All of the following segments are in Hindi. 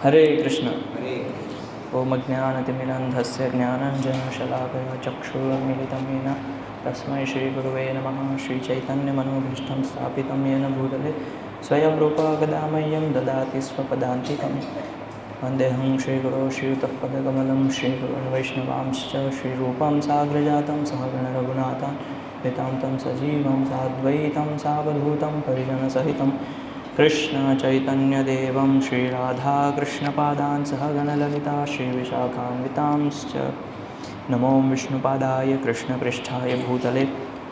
हरे कृष्ण। हरे ओम अज्ञानतिमिरन्धस्य ज्ञानञ्जनशलाकया चक्षुरुन्मिलितं येन तस्मै श्रीगुरुवे नमः। श्रीचैतन्यमनोभीष्टं स्थापितं येन भूतले स्वयं रूपा कदा मह्यं ददाति स्वपदान्तिकं। वन्देऽहं श्रीगुरो श्रीयुतपदकमलं श्रीगुरून् वैष्णवांश्च श्रीरूपं साग्रजातं सहगणरघुनाथं नितान्तं सजीवं साद्वैतं सावधूतं परिजनसहितं कृष्ण चैतन्यदेवं श्रीराधाकृष्णपादान् सहगणललिता श्रीविशाखान्वितांश्च नमो विष्णुपादाय कृष्णपृष्ठाय भूतले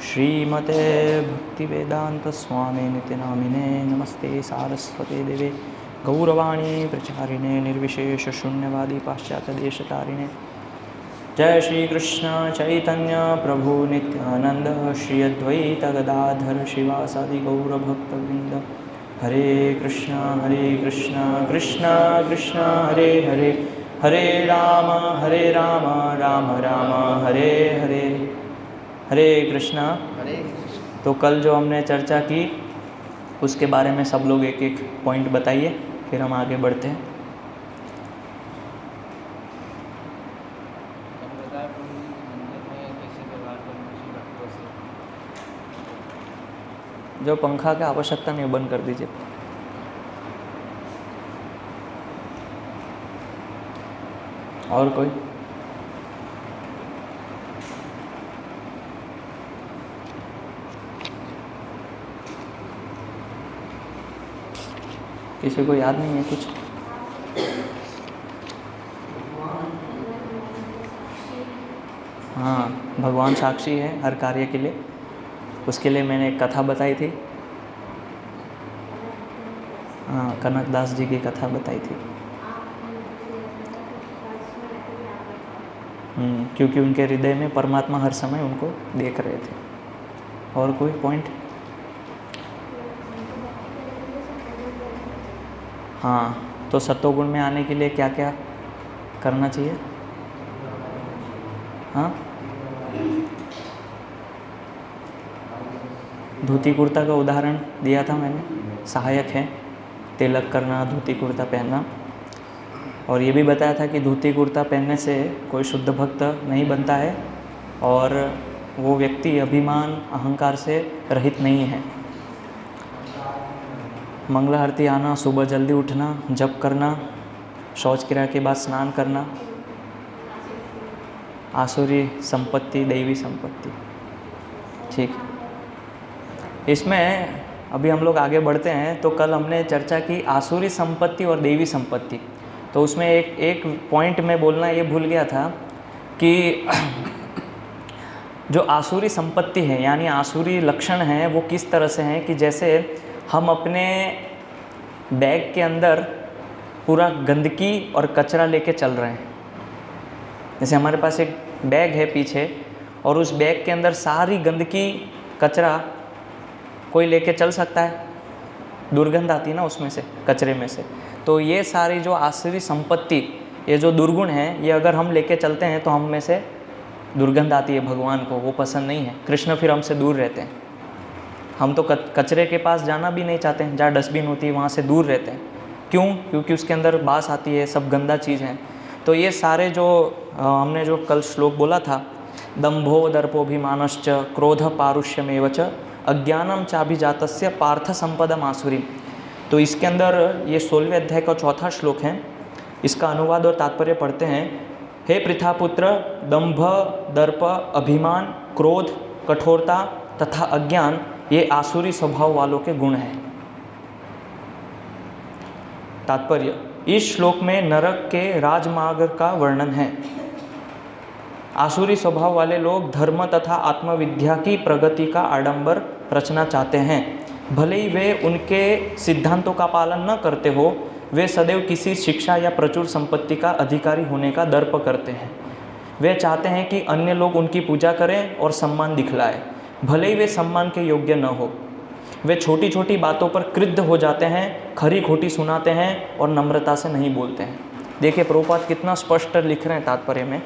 श्रीमते भक्तिवेदान्तस्वामिनिति नामिने नमस्ते सारस्वते देवे गौरवाणी प्रचारिणे निर्विशेषशून्यवादी पाश्चात्यदेशतारिणे। जय श्री कृष्ण चैतन्य प्रभु नित्यानंद श्री अद्वैत गदाधर शिवासादि गौरभक्तवृंद। हरे कृष्णा कृष्णा कृष्णा हरे हरे, हरे राम राम राम हरे हरे। हरे कृष्णा। तो कल जो हमने चर्चा की उसके बारे में सब लोग एक एक पॉइंट बताइए, फिर हम आगे बढ़ते हैं। जो पंखा की आवश्यकता नहीं बंद कर दीजिए। और कोई? किसी को याद नहीं है कुछ? हाँ, भगवान साक्षी है हर कार्य के लिए। उसके लिए मैंने एक कथा बताई थी। हाँ, कनकदास जी की कथा बताई थी। क्योंकि उनके हृदय में परमात्मा हर समय उनको देख रहे थे। और कोई पॉइंट? हाँ, तो सत्वगुण में आने के लिए क्या क्या करना चाहिए? हाँ, धोती कुर्ता का उदाहरण दिया था मैंने, सहायक है। तिलक करना, धोती कुर्ता पहनना। और ये भी बताया था कि धोती कुर्ता पहनने से कोई शुद्ध भक्त नहीं बनता है और वो व्यक्ति अभिमान अहंकार से रहित नहीं है। मंगल आरती आना, सुबह जल्दी उठना, जप करना, शौच क्रिया के बाद स्नान करना, आसुरी संपत्ति दैवी संपत्ति। ठीक, इसमें अभी हम लोग आगे बढ़ते हैं। तो कल हमने चर्चा की आसुरी संपत्ति और दैवी संपत्ति। तो उसमें एक पॉइंट में बोलना ये भूल गया था कि जो आसुरी संपत्ति है यानी आसुरी लक्षण हैं वो किस तरह से हैं कि जैसे हम अपने बैग के अंदर पूरा गंदगी और कचरा लेके चल रहे हैं। जैसे हमारे पास एक बैग है पीछे और उस बैग के अंदर सारी गंदगी कचरा कोई लेके चल सकता है? दुर्गंध आती है ना उसमें से, कचरे में से। तो ये सारी जो आसुरी संपत्ति, ये जो दुर्गुण हैं, ये अगर हम लेके चलते हैं तो हम में से दुर्गंध आती है। भगवान को वो पसंद नहीं है। कृष्ण फिर हमसे दूर रहते हैं। हम तो कचरे के पास जाना भी नहीं चाहते हैं, जहाँ डस्टबिन होती है वहाँ से दूर रहते हैं। क्यों? क्योंकि उसके अंदर बास आती है, सब गंदा चीज़ है। तो ये सारे जो हमने जो कल श्लोक बोला था, दंभो दर्पोभिमानश्च क्रोध पारुष्यमेव च अज्ञानम चाभिजातस्य पार्थ संपदम आसुरी। तो इसके अंदर ये 16वें अध्याय का 4था श्लोक है। इसका अनुवाद और तात्पर्य पढ़ते हैं। हे पृथापुत्र, दंभ, दर्प, अभिमान, क्रोध, कठोरता तथा अज्ञान ये आसुरी स्वभाव वालों के गुण हैं। तात्पर्य, इस श्लोक में नरक के राजमार्ग का वर्णन है। आसुरी स्वभाव वाले लोग धर्म तथा आत्मविद्या की प्रगति का आडंबर रचना चाहते हैं। भले ही वे उनके सिद्धांतों का पालन न करते हो, वे सदैव किसी शिक्षा या प्रचुर संपत्ति का अधिकारी होने का दर्प करते हैं। वे चाहते हैं कि अन्य लोग उनकी पूजा करें और सम्मान दिखलाएं, भले ही वे सम्मान के योग्य न हो। वे छोटी छोटी बातों पर क्रुद्ध हो जाते हैं, खरी खोटी सुनाते हैं और नम्रता से नहीं बोलते हैं। देखिए प्रभुपाद कितना स्पष्ट लिख रहे हैं तात्पर्य में।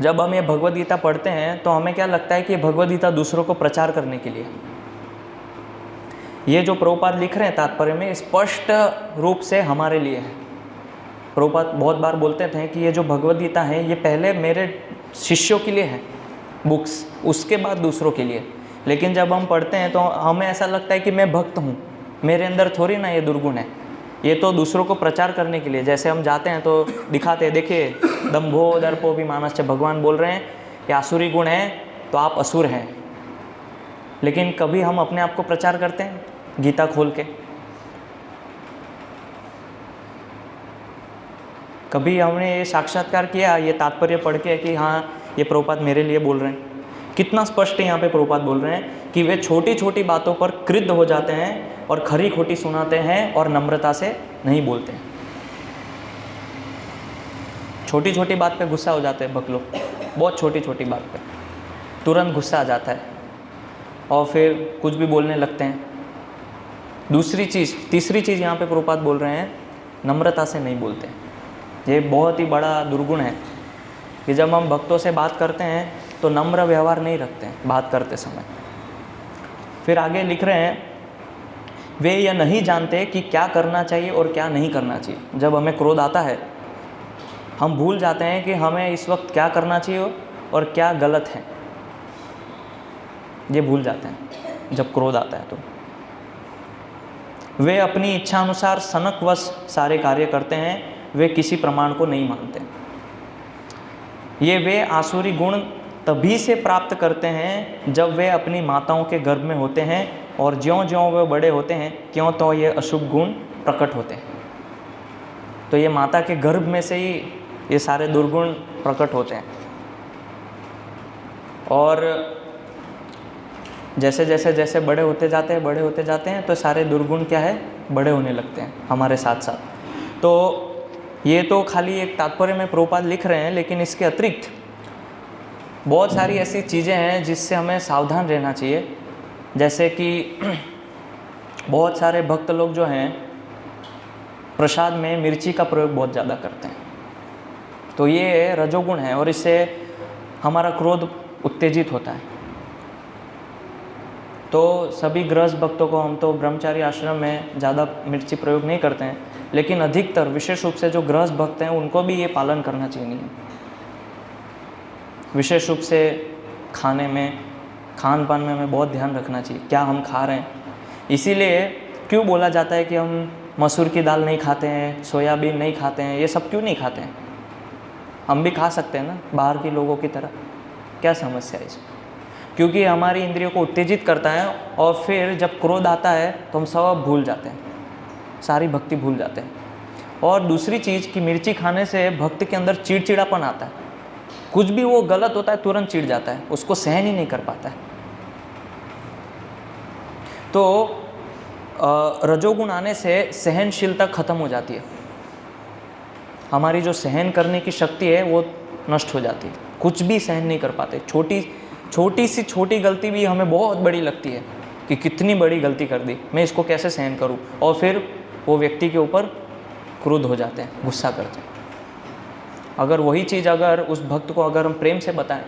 जब हम ये भगवद गीता पढ़ते हैं तो हमें क्या लगता है कि ये भगवद गीता दूसरों को प्रचार करने के लिए। ये जो प्रभुपाद लिख रहे हैं तात्पर्य में स्पष्ट रूप से हमारे लिए है। प्रभुपाद बहुत बार बोलते थे कि ये जो भगवद गीता है ये पहले मेरे शिष्यों के लिए है बुक्स, उसके बाद दूसरों के लिए। लेकिन जब हम पढ़ते हैं तो हमें ऐसा लगता है कि मैं भक्त हूँ, मेरे अंदर थोड़ी ना ये दुर्गुण है, ये तो दूसरों को प्रचार करने के लिए। जैसे हम जाते हैं तो दिखाते हैं, देखिए दम्भो दर्पो भी मानस, भगवान बोल रहे हैं कि आसुरी गुण है तो आप असुर हैं। लेकिन कभी हम अपने आप को प्रचार करते हैं गीता खोल के? कभी हमने ये साक्षात्कार किया, ये तात्पर्य पढ़ के कि हाँ ये प्रभुपाद मेरे लिए बोल रहे हैं? कितना स्पष्ट यहाँ पे प्रभुपाद बोल रहे हैं कि वे छोटी छोटी बातों पर क्रुद्ध हो जाते हैं और खरी खोटी सुनाते हैं और नम्रता से नहीं बोलते हैं। छोटी छोटी बात पे गुस्सा हो जाते हैं भक्त लोग, बहुत छोटी छोटी बात पे तुरंत गुस्सा आ जाता है और फिर कुछ भी बोलने लगते हैं। तीसरी चीज़ यहाँ पे प्रभुपाद बोल रहे हैं, नम्रता से नहीं बोलते। ये बहुत ही बड़ा दुर्गुण है कि जब हम भक्तों से बात करते हैं तो नम्र व्यवहार नहीं रखते हैं बात करते समय। फिर आगे लिख रहे हैं, वे यह नहीं जानते कि क्या करना चाहिए और क्या नहीं करना चाहिए। जब हमें क्रोध आता है हम भूल जाते हैं कि हमें इस वक्त क्या करना चाहिए और क्या गलत है, ये भूल जाते हैं जब क्रोध आता है। तो वे अपनी इच्छा अनुसार सनकवश सारे कार्य करते हैं, वे किसी प्रमाण को नहीं मानते। ये वे आसुरी गुण तभी से प्राप्त करते हैं जब वे अपनी माताओं के गर्भ में होते हैं, और ज्यों-ज्यों वे बड़े होते हैं त्यों तो ये अशुभ गुण प्रकट होते हैं। तो ये माता के गर्भ में से ही ये सारे दुर्गुण प्रकट होते हैं। और जैसे जैसे जैसे बड़े होते जाते हैं तो सारे दुर्गुण क्या है, बड़े होने लगते हैं हमारे साथ साथ। तो ये तो खाली एक तात्पर्य में प्रभुपाद लिख रहे हैं, लेकिन इसके अतिरिक्त बहुत सारी ऐसी चीज़ें हैं जिससे हमें सावधान रहना चाहिए। जैसे कि बहुत सारे भक्त लोग जो हैं प्रसाद में मिर्ची का प्रयोग बहुत ज़्यादा करते हैं, तो ये रजोगुण है और इससे हमारा क्रोध उत्तेजित होता है। तो सभी गृहस्थ भक्तों को, हम तो ब्रह्मचारी आश्रम में ज़्यादा मिर्ची प्रयोग नहीं करते हैं, लेकिन अधिकतर विशेष रूप से जो गृहस्थ भक्त हैं उनको भी ये पालन करना चाहिए नियम। विशेष रूप से खाने में, खान पान में हमें बहुत ध्यान रखना चाहिए क्या हम खा रहे हैं। इसीलिए क्यों बोला जाता है कि हम मसूर की दाल नहीं खाते हैं, सोयाबीन नहीं खाते हैं, ये सब क्यों नहीं खाते हैं? हम भी खा सकते हैं ना बाहर के लोगों की तरह, क्या समस्या है इसमें? क्योंकि हमारी इंद्रियों को उत्तेजित करता है और फिर जब क्रोध आता है तो हम सब भूल जाते हैं, सारी भक्ति भूल जाते हैं। और दूसरी चीज़ कि मिर्ची खाने से भक्त के अंदर चिड़चिड़ापन आता है, कुछ भी वो गलत होता है तुरंत चिढ़ जाता है, उसको सहन ही नहीं कर पाता है। तो रजोगुण आने से सहनशीलता खत्म हो जाती है, हमारी जो सहन करने की शक्ति है वो नष्ट हो जाती है, कुछ भी सहन नहीं कर पाते। छोटी गलती भी हमें बहुत बड़ी लगती है कि कितनी बड़ी गलती कर दी, मैं इसको कैसे सहन करूं, और फिर वो व्यक्ति के ऊपर क्रोध हो जाते हैं, गुस्सा करते हैं। अगर वही चीज़ अगर उस भक्त को अगर हम प्रेम से बताएं,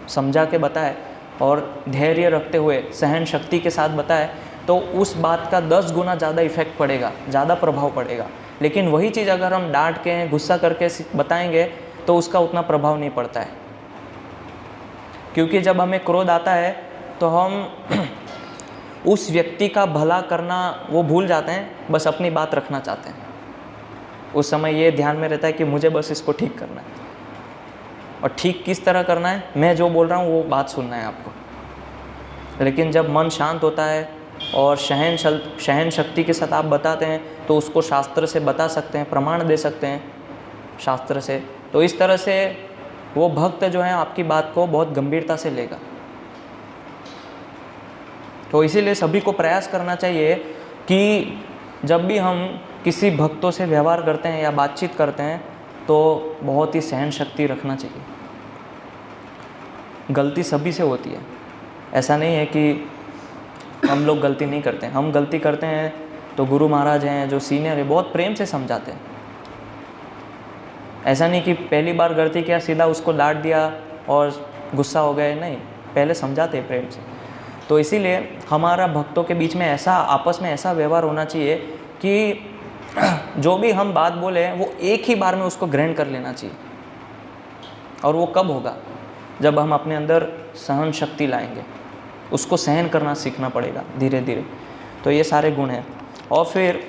समझा के बताएं और धैर्य रखते हुए सहन शक्ति के साथ बताएं, तो उस बात का 10 गुना ज़्यादा इफेक्ट पड़ेगा, ज़्यादा प्रभाव पड़ेगा। लेकिन वही चीज़ अगर हम डांट के, गुस्सा करके बताएंगे तो उसका उतना प्रभाव नहीं पड़ता है। क्योंकि जब हमें क्रोध आता है तो हम उस व्यक्ति का भला करना वो भूल जाते हैं, बस अपनी बात रखना चाहते हैं। उस समय ये ध्यान में रहता है कि मुझे बस इसको ठीक करना है, और ठीक किस तरह करना है, मैं जो बोल रहा हूँ वो बात सुनना है आपको। लेकिन जब मन शांत होता है और सहन शक्ति के साथ आप बताते हैं तो उसको शास्त्र से बता सकते हैं, प्रमाण दे सकते हैं शास्त्र से। तो इस तरह से वो भक्त जो है आपकी बात को बहुत गंभीरता से लेगा। तो इसीलिए सभी को प्रयास करना चाहिए कि जब भी हम किसी भक्तों से व्यवहार करते हैं या बातचीत करते हैं तो बहुत ही सहन शक्ति रखना चाहिए। गलती सभी से होती है, ऐसा नहीं है कि हम लोग गलती नहीं करते हैं। हम गलती करते हैं तो गुरु महाराज हैं जो सीनियर है बहुत प्रेम से समझाते हैं। ऐसा नहीं कि पहली बार गलती किया सीधा उसको डांट दिया और गुस्सा हो गए, नहीं, पहले समझाते हैं प्रेम से। तो इसीलिए हमारा भक्तों के बीच में ऐसा आपस में ऐसा व्यवहार होना चाहिए कि जो भी हम बात बोले वो एक ही बार में उसको ग्रहण कर लेना चाहिए। और वो कब होगा? जब हम अपने अंदर सहन शक्ति लाएंगे, उसको सहन करना सीखना पड़ेगा धीरे धीरे। तो ये सारे गुण हैं। और फिर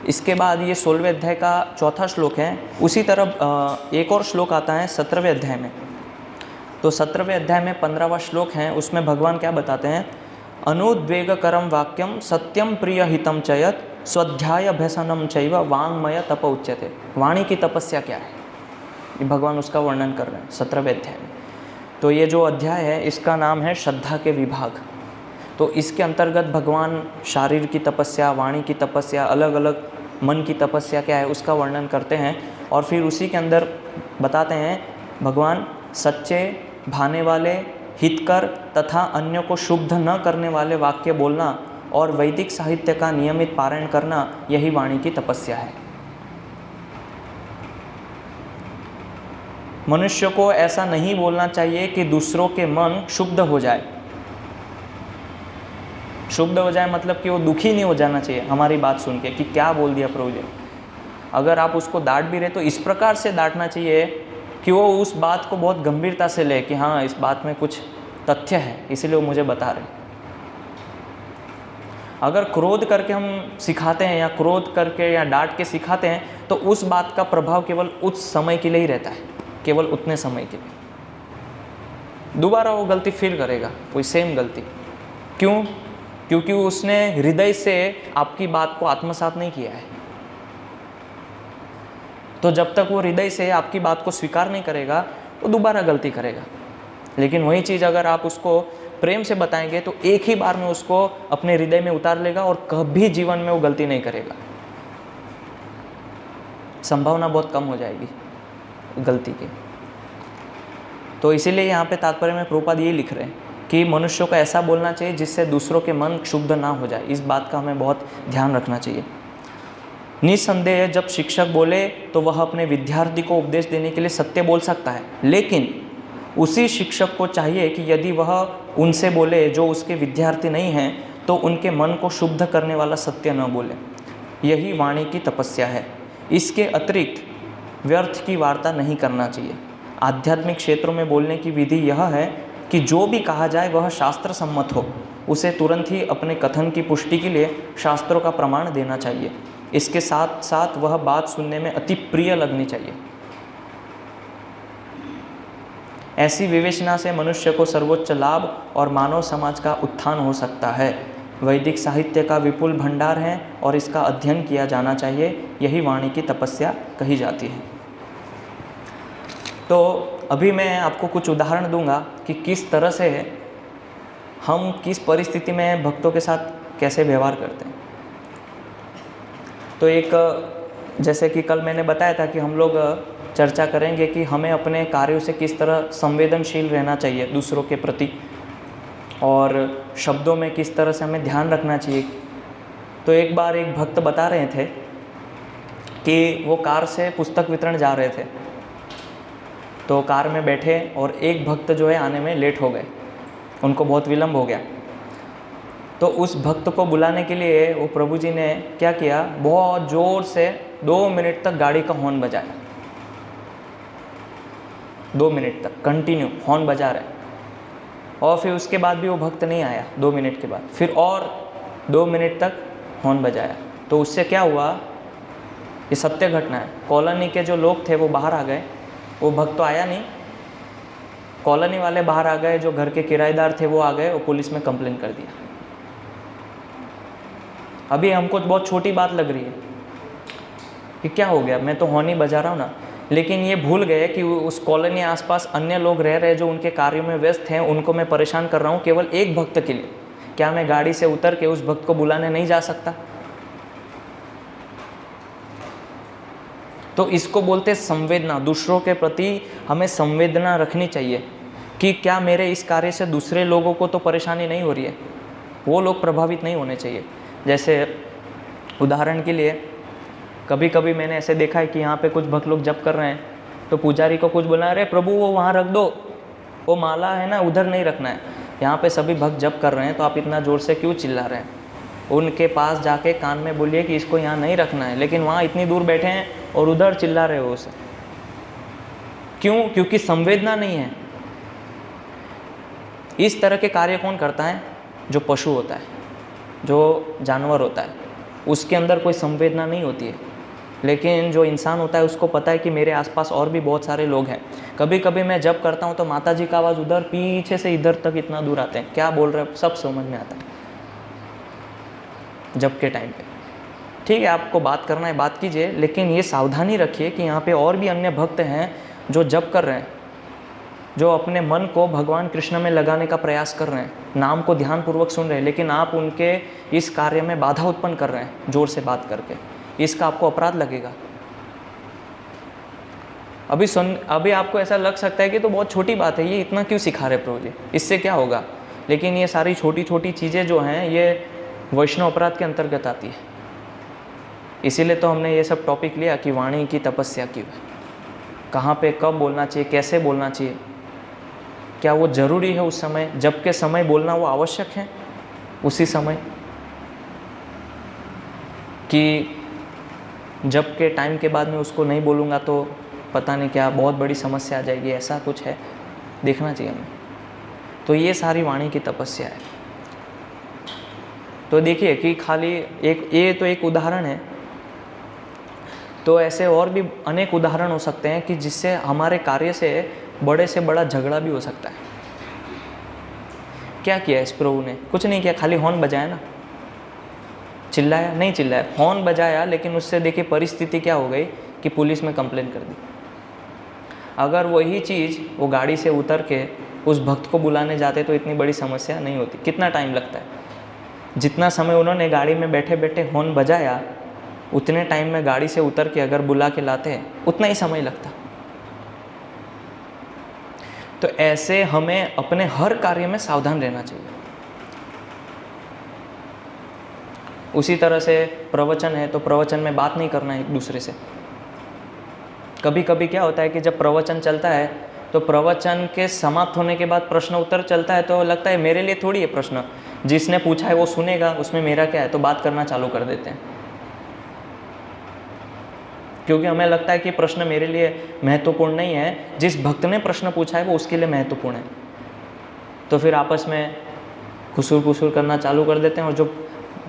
इसके बाद ये 16वें अध्याय का चौथा श्लोक है। उसी तरह एक और श्लोक आता है 17वें अध्याय में। तो 17वें अध्याय में 15वां श्लोक है, उसमें भगवान क्या बताते हैं? अनुद्वेगकरम वाक्यम सत्यम प्रिय हितम चयत स्वाध्याय अभ्यसनम चैव वांगमय तप उच्यते। वाणी की तपस्या क्या है, ये भगवान उसका वर्णन कर रहे हैं 17वें अध्याय में। तो ये जो अध्याय है इसका नाम है श्रद्धा के विभाग। तो इसके अंतर्गत भगवान शारीर की तपस्या, वाणी की तपस्या, अलग अलग मन की तपस्या क्या है उसका वर्णन करते हैं। और फिर उसी के अंदर बताते हैं भगवान सच्चे, भाने वाले, हितकर तथा अन्यों को शुद्ध न करने वाले वाक्य बोलना और वैदिक साहित्य का नियमित पारायण करना, यही वाणी की तपस्या है। मनुष्य को ऐसा नहीं बोलना चाहिए कि दूसरों के मन शुद्ध हो जाए। शुद्ध हो जाए मतलब कि वो दुखी नहीं हो जाना चाहिए हमारी बात सुन के कि क्या बोल दिया प्रभु जी। अगर आप उसको डांट भी रहे तो इस प्रकार से डांटना चाहिए कि वो उस बात को बहुत गंभीरता से ले कि हाँ इस बात में कुछ तथ्य है, इसीलिए वो मुझे बता रहे। अगर क्रोध करके हम सिखाते हैं या क्रोध करके या डांट के सिखाते हैं तो उस बात का प्रभाव केवल उस समय के लिए ही रहता है, केवल उतने समय के लिए। दोबारा वो गलती फिर करेगा, कोई सेम गलती। क्यों? क्योंकि उसने हृदय से आपकी बात को आत्मसात नहीं किया है। तो जब तक वो हृदय से आपकी बात को स्वीकार नहीं करेगा वो दोबारा गलती करेगा। लेकिन वही चीज़ अगर आप उसको प्रेम से बताएंगे तो एक ही बार में उसको अपने हृदय में उतार लेगा और कभी जीवन में वो गलती नहीं करेगा। संभावना बहुत कम हो जाएगी गलती की। तो इसीलिए यहाँ पे तात्पर्य में प्रभुपाद ये लिख रहे हैं कि मनुष्यों को ऐसा बोलना चाहिए जिससे दूसरों के मन शुद्ध ना हो जाए। इस बात का हमें बहुत ध्यान रखना चाहिए। निसंदेह जब शिक्षक बोले तो वह अपने विद्यार्थी को उपदेश देने के लिए सत्य बोल सकता है, लेकिन उसी शिक्षक को चाहिए कि यदि वह उनसे बोले जो उसके विद्यार्थी नहीं हैं तो उनके मन को शुद्ध करने वाला सत्य न बोले। यही वाणी की तपस्या है। इसके अतिरिक्त व्यर्थ की वार्ता नहीं करना चाहिए। आध्यात्मिक क्षेत्रों में बोलने की विधि यह है कि जो भी कहा जाए वह शास्त्र सम्मत हो, उसे तुरंत ही अपने कथन की पुष्टि के लिए शास्त्रों का प्रमाण देना चाहिए। इसके साथ साथ वह बात सुनने में अति प्रिय लगनी चाहिए। ऐसी विवेचना से मनुष्य को सर्वोच्च लाभ और मानव समाज का उत्थान हो सकता है। वैदिक साहित्य का विपुल भंडार है और इसका अध्ययन किया जाना चाहिए। यही वाणी की तपस्या कही जाती है। तो अभी मैं आपको कुछ उदाहरण दूंगा कि किस तरह से हम किस परिस्थिति में भक्तों के साथ कैसे व्यवहार करते हैं। तो एक जैसे कि कल मैंने बताया था कि हम लोग चर्चा करेंगे कि हमें अपने कार्यों से किस तरह संवेदनशील रहना चाहिए दूसरों के प्रति, और शब्दों में किस तरह से हमें ध्यान रखना चाहिए। तो एक बार एक भक्त बता रहे थे कि वो कार से पुस्तक वितरण जा रहे थे। तो कार में बैठे और एक भक्त जो है आने में लेट हो गए, उनको बहुत विलम्ब हो गया। तो उस भक्त को बुलाने के लिए वो प्रभु जी ने क्या किया, बहुत ज़ोर से 2 मिनट तक गाड़ी का हॉर्न बजाया। 2 मिनट तक कंटिन्यू हॉर्न बजा रहे। और फिर उसके बाद भी वो भक्त नहीं आया। 2 मिनट के बाद फिर और 2 मिनट तक हॉर्न बजाया। तो उससे क्या हुआ, ये सत्य घटना है। कॉलोनी के जो लोग थे वो बाहर आ गए। वो भक्त तो आया नहीं, कॉलोनी वाले बाहर आ गए, जो घर के किराएदार थे वो आ गए और पुलिस में कंप्लेन कर दिया। अभी हमको बहुत छोटी बात लग रही है कि क्या हो गया, मैं तो हॉर्न ही बजा रहा हूँ ना, लेकिन ये भूल गए कि उस कॉलोनी आसपास अन्य लोग रह रहे जो उनके कार्यों में व्यस्त हैं, उनको मैं परेशान कर रहा हूँ केवल एक भक्त के लिए। क्या मैं गाड़ी से उतर के उस भक्त को बुलाने नहीं जा सकता? तो इसको बोलते संवेदना। दूसरों के प्रति हमें संवेदना रखनी चाहिए कि क्या मेरे इस कार्य से दूसरे लोगों को तो परेशानी नहीं हो रही है, वो लोग प्रभावित नहीं होने चाहिए। जैसे उदाहरण के लिए कभी कभी मैंने ऐसे देखा है कि यहाँ पे कुछ भक्त लोग जप कर रहे हैं तो पुजारी को कुछ बोला, अरे प्रभु वो वहाँ रख दो, वो माला है ना उधर नहीं रखना है। यहाँ पे सभी भक्त जप कर रहे हैं तो आप इतना ज़ोर से क्यों चिल्ला रहे हैं? उनके पास जाके कान में बोलिए कि इसको यहाँ नहीं रखना है, लेकिन वहाँ इतनी दूर बैठे हैं और उधर चिल्ला रहे हो उसे क्यों? क्योंकि संवेदना नहीं है। इस तरह के कार्य कौन करता है? जो पशु होता है, जो जानवर होता है, उसके अंदर कोई संवेदना नहीं होती है। लेकिन जो इंसान होता है उसको पता है कि मेरे आसपास और भी बहुत सारे लोग हैं। कभी कभी मैं जब करता हूँ तो माता जी का आवाज़ उधर पीछे से इधर तक इतना दूर आते हैं, क्या बोल रहे हैं सब समझ में आता है जब के टाइम पे। ठीक है, आपको बात करना है बात कीजिए, लेकिन ये सावधानी रखिए कि यहाँ पे और भी अन्य भक्त हैं जो जप कर रहे हैं, जो अपने मन को भगवान कृष्ण में लगाने का प्रयास कर रहे हैं, नाम को ध्यानपूर्वक सुन रहे हैं, लेकिन आप उनके इस कार्य में बाधा उत्पन्न कर रहे हैं जोर से बात करके। इसका आपको अपराध लगेगा। अभी आपको ऐसा लग सकता है कि तो बहुत छोटी बात है, ये इतना क्यों सिखा रहे प्रभु जी, इससे क्या होगा? लेकिन ये सारी छोटी छोटी चीज़ें जो हैं ये वैष्णव अपराध के अंतर्गत आती है। इसीलिए तो हमने ये सब टॉपिक लिया कि वाणी की तपस्या क्यों है, कहाँ पे कब बोलना चाहिए, कैसे बोलना चाहिए, क्या वो ज़रूरी है उस समय, जब के समय बोलना वो आवश्यक है उसी समय, कि जब के टाइम के बाद में उसको नहीं बोलूँगा तो पता नहीं क्या बहुत बड़ी समस्या आ जाएगी, ऐसा कुछ है, देखना चाहिए हमें। तो ये सारी वाणी की तपस्या है। तो देखिए कि खाली ये तो एक उदाहरण है, तो ऐसे और भी अनेक उदाहरण हो सकते हैं कि जिससे हमारे कार्य से बड़ा झगड़ा भी हो सकता है। क्या किया इस प्रभु ने? कुछ नहीं किया, खाली हॉर्न बजाया ना, चिल्लाया नहीं, चिल्लाया, हॉर्न बजाया, लेकिन उससे देखिए परिस्थिति क्या हो गई कि पुलिस में कंप्लेन कर दी। अगर वही चीज़ वो गाड़ी से उतर के उस भक्त को बुलाने जाते तो इतनी बड़ी समस्या नहीं होती। कितना टाइम लगता है? जितना समय उन्होंने गाड़ी में बैठे बैठे हॉर्न बजाया, उतने टाइम में गाड़ी से उतर के अगर बुला के लाते हैं उतना ही समय लगता। तो ऐसे हमें अपने हर कार्य में सावधान रहना चाहिए। उसी तरह से प्रवचन है तो प्रवचन में बात नहीं करना है एक दूसरे से। कभी कभी क्या होता है कि जब प्रवचन चलता है तो प्रवचन के समाप्त होने के बाद प्रश्न उत्तर चलता है, तो लगता है मेरे लिए थोड़ी है प्रश्न, जिसने पूछा है वो सुनेगा, उसमें मेरा क्या है, तो बात करना चालू कर देते हैं। क्योंकि हमें लगता है कि प्रश्न मेरे लिए महत्वपूर्ण नहीं है, जिस भक्त ने प्रश्न पूछा है वो उसके लिए महत्वपूर्ण है। तो फिर आपस में खुसूर पुसूर करना चालू कर देते हैं, और जो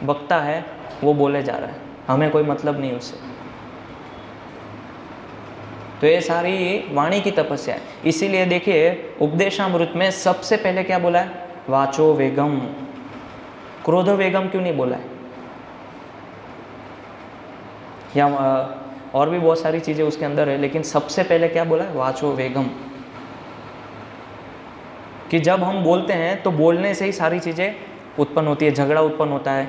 वक्ता है वो बोले जा रहा है, हमें कोई मतलब नहीं उससे। तो ये सारी वाणी की तपस्या है। इसीलिए देखिए उपदेशामृत में सबसे पहले क्या बोला है? वाचो वेगम। क्रोध वेगम क्यों नहीं बोला है? या और भी बहुत सारी चीज़ें उसके अंदर है, लेकिन सबसे पहले क्या बोला है? वाचो वेगम। कि जब हम बोलते हैं तो बोलने से ही सारी चीज़ें उत्पन्न होती है, झगड़ा उत्पन्न होता है,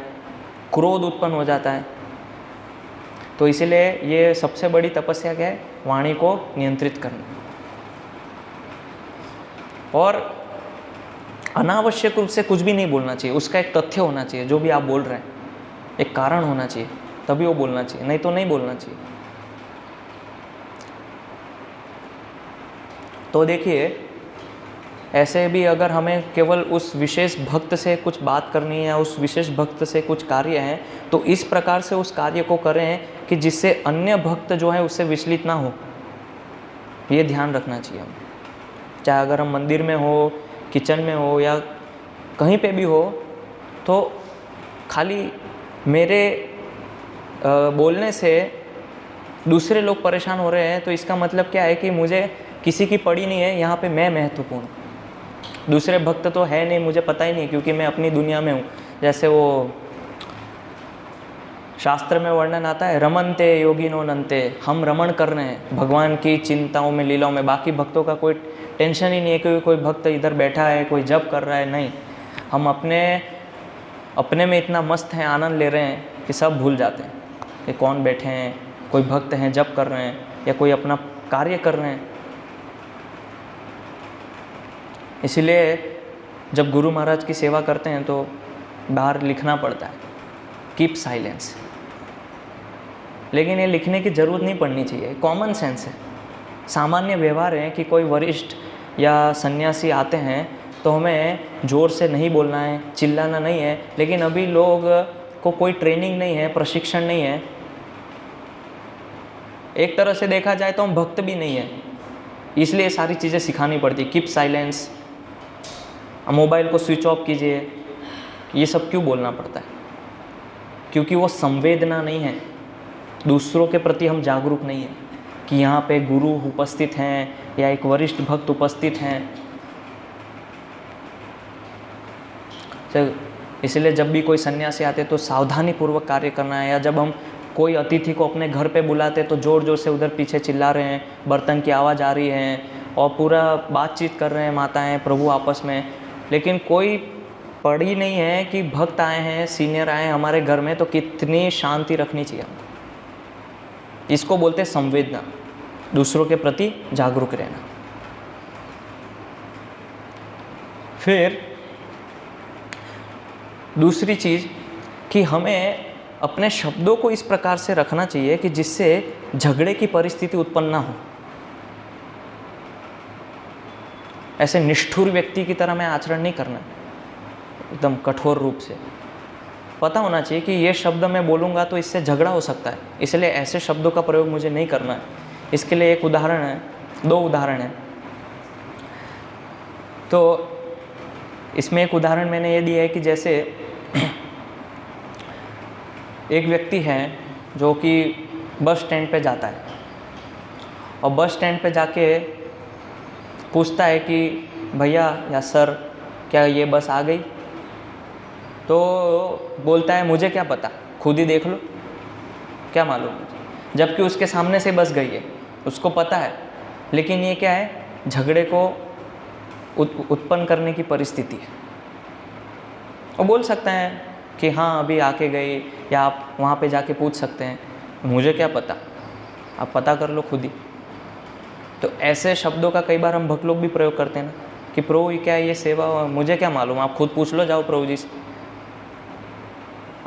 क्रोध उत्पन्न हो जाता है। तो इसीलिए ये सबसे बड़ी तपस्या क्या है? वाणी को नियंत्रित करना। और अनावश्यक रूप से कुछ भी नहीं बोलना चाहिए, उसका एक तथ्य होना चाहिए। जो भी आप बोल रहे हैं एक कारण होना चाहिए, तभी वो बोलना चाहिए, नहीं तो नहीं बोलना चाहिए। तो देखिए ऐसे भी अगर हमें केवल उस विशेष भक्त से कुछ बात करनी है या उस विशेष भक्त से कुछ कार्य है, तो इस प्रकार से उस कार्य को करें कि जिससे अन्य भक्त जो है उससे विचलित ना हो। ये ध्यान रखना चाहिए हमें। चाहे अगर हम मंदिर में हो, किचन में हो या कहीं पे भी हो, तो खाली मेरे बोलने से दूसरे लोग परेशान हो रहे हैं, तो इसका मतलब क्या है कि मुझे किसी की पड़ी नहीं है, यहाँ पे मैं महत्वपूर्ण। दूसरे भक्त तो है नहीं, मुझे पता ही नहीं, क्योंकि मैं अपनी दुनिया में हूँ। जैसे वो शास्त्र में वर्णन आता है, रमनते योगिनो नंते, हम रमण कर रहे हैं भगवान की चिंताओं में, लीलाओं में। बाकी भक्तों का कोई टेंशन ही नहीं है कि कोई भक्त इधर बैठा है, कोई जप कर रहा है, नहीं। हम अपने में इतना मस्त हैं, आनंद ले रहे हैं कि सब भूल जाते हैं कि कौन बैठे हैं, कोई भक्त हैं जप कर रहे हैं या कोई अपना कार्य कर रहे हैं। इसलिए जब गुरु महाराज की सेवा करते हैं तो बाहर लिखना पड़ता है, कीप साइलेंस। लेकिन ये लिखने की ज़रूरत नहीं पड़नी चाहिए, कॉमन सेंस है, सामान्य व्यवहार है कि कोई वरिष्ठ या सन्यासी आते हैं तो हमें ज़ोर से नहीं बोलना है, चिल्लाना नहीं है। लेकिन अभी लोग को कोई ट्रेनिंग नहीं है, प्रशिक्षण नहीं है। एक तरह से देखा जाए तो हम भक्त भी नहीं है, इसलिए सारी चीज़ें सिखानी पड़ती। कीप साइलेंस, मोबाइल को स्विच ऑफ कीजिए, ये सब क्यों बोलना पड़ता है? क्योंकि वो संवेदना नहीं है, दूसरों के प्रति हम जागरूक नहीं हैं कि यहाँ पे गुरु उपस्थित हैं या एक वरिष्ठ भक्त उपस्थित हैं। इसलिए जब भी कोई सन्यासी आते तो सावधानी पूर्वक कार्य करना है। या जब हम कोई अतिथि को अपने घर पे बुलाते तो ज़ोर ज़ोर से उधर पीछे चिल्ला रहे हैं, बर्तन की आवाज़ आ रही है और पूरा बातचीत कर रहे हैं माताएं प्रभु आपस में, लेकिन कोई पढ़ी नहीं है कि भक्त आए हैं, सीनियर आए हैं हमारे घर में, तो कितनी शांति रखनी चाहिए हमको। इसको बोलते हैं संवेदना, दूसरों के प्रति जागरूक रहना। फिर दूसरी चीज़ कि हमें अपने शब्दों को इस प्रकार से रखना चाहिए कि जिससे झगड़े की परिस्थिति उत्पन्न ना हो। ऐसे निष्ठुर व्यक्ति की तरह मैं आचरण नहीं करना, एकदम कठोर रूप से। पता होना चाहिए कि ये शब्द मैं बोलूँगा तो इससे झगड़ा हो सकता है, इसलिए ऐसे शब्दों का प्रयोग मुझे नहीं करना है। इसके लिए एक उदाहरण है, 2 उदाहरण है। तो इसमें एक उदाहरण मैंने ये दिया है कि जैसे एक व्यक्ति है जो कि बस स्टैंड पे जाता है और बस स्टैंड पे जाके पूछता है कि भैया या सर क्या ये बस आ गई? तो बोलता है मुझे क्या पता, खुद ही देख लो, क्या मालूम मुझे। जबकि उसके सामने से बस गई है, उसको पता है। लेकिन ये क्या है, झगड़े को उत्पन्न करने की परिस्थिति है। वो बोल सकते हैं कि हाँ अभी आके गई, या आप वहाँ पे जाके पूछ सकते हैं मुझे क्या पता, आप पता कर लो खुद ही। तो ऐसे शब्दों का कई बार हम भक्त लोग भी प्रयोग करते हैं ना कि प्रभु ये क्या है, ये सेवा, मुझे क्या मालूम, आप खुद पूछ लो, जाओ प्रभु जी से,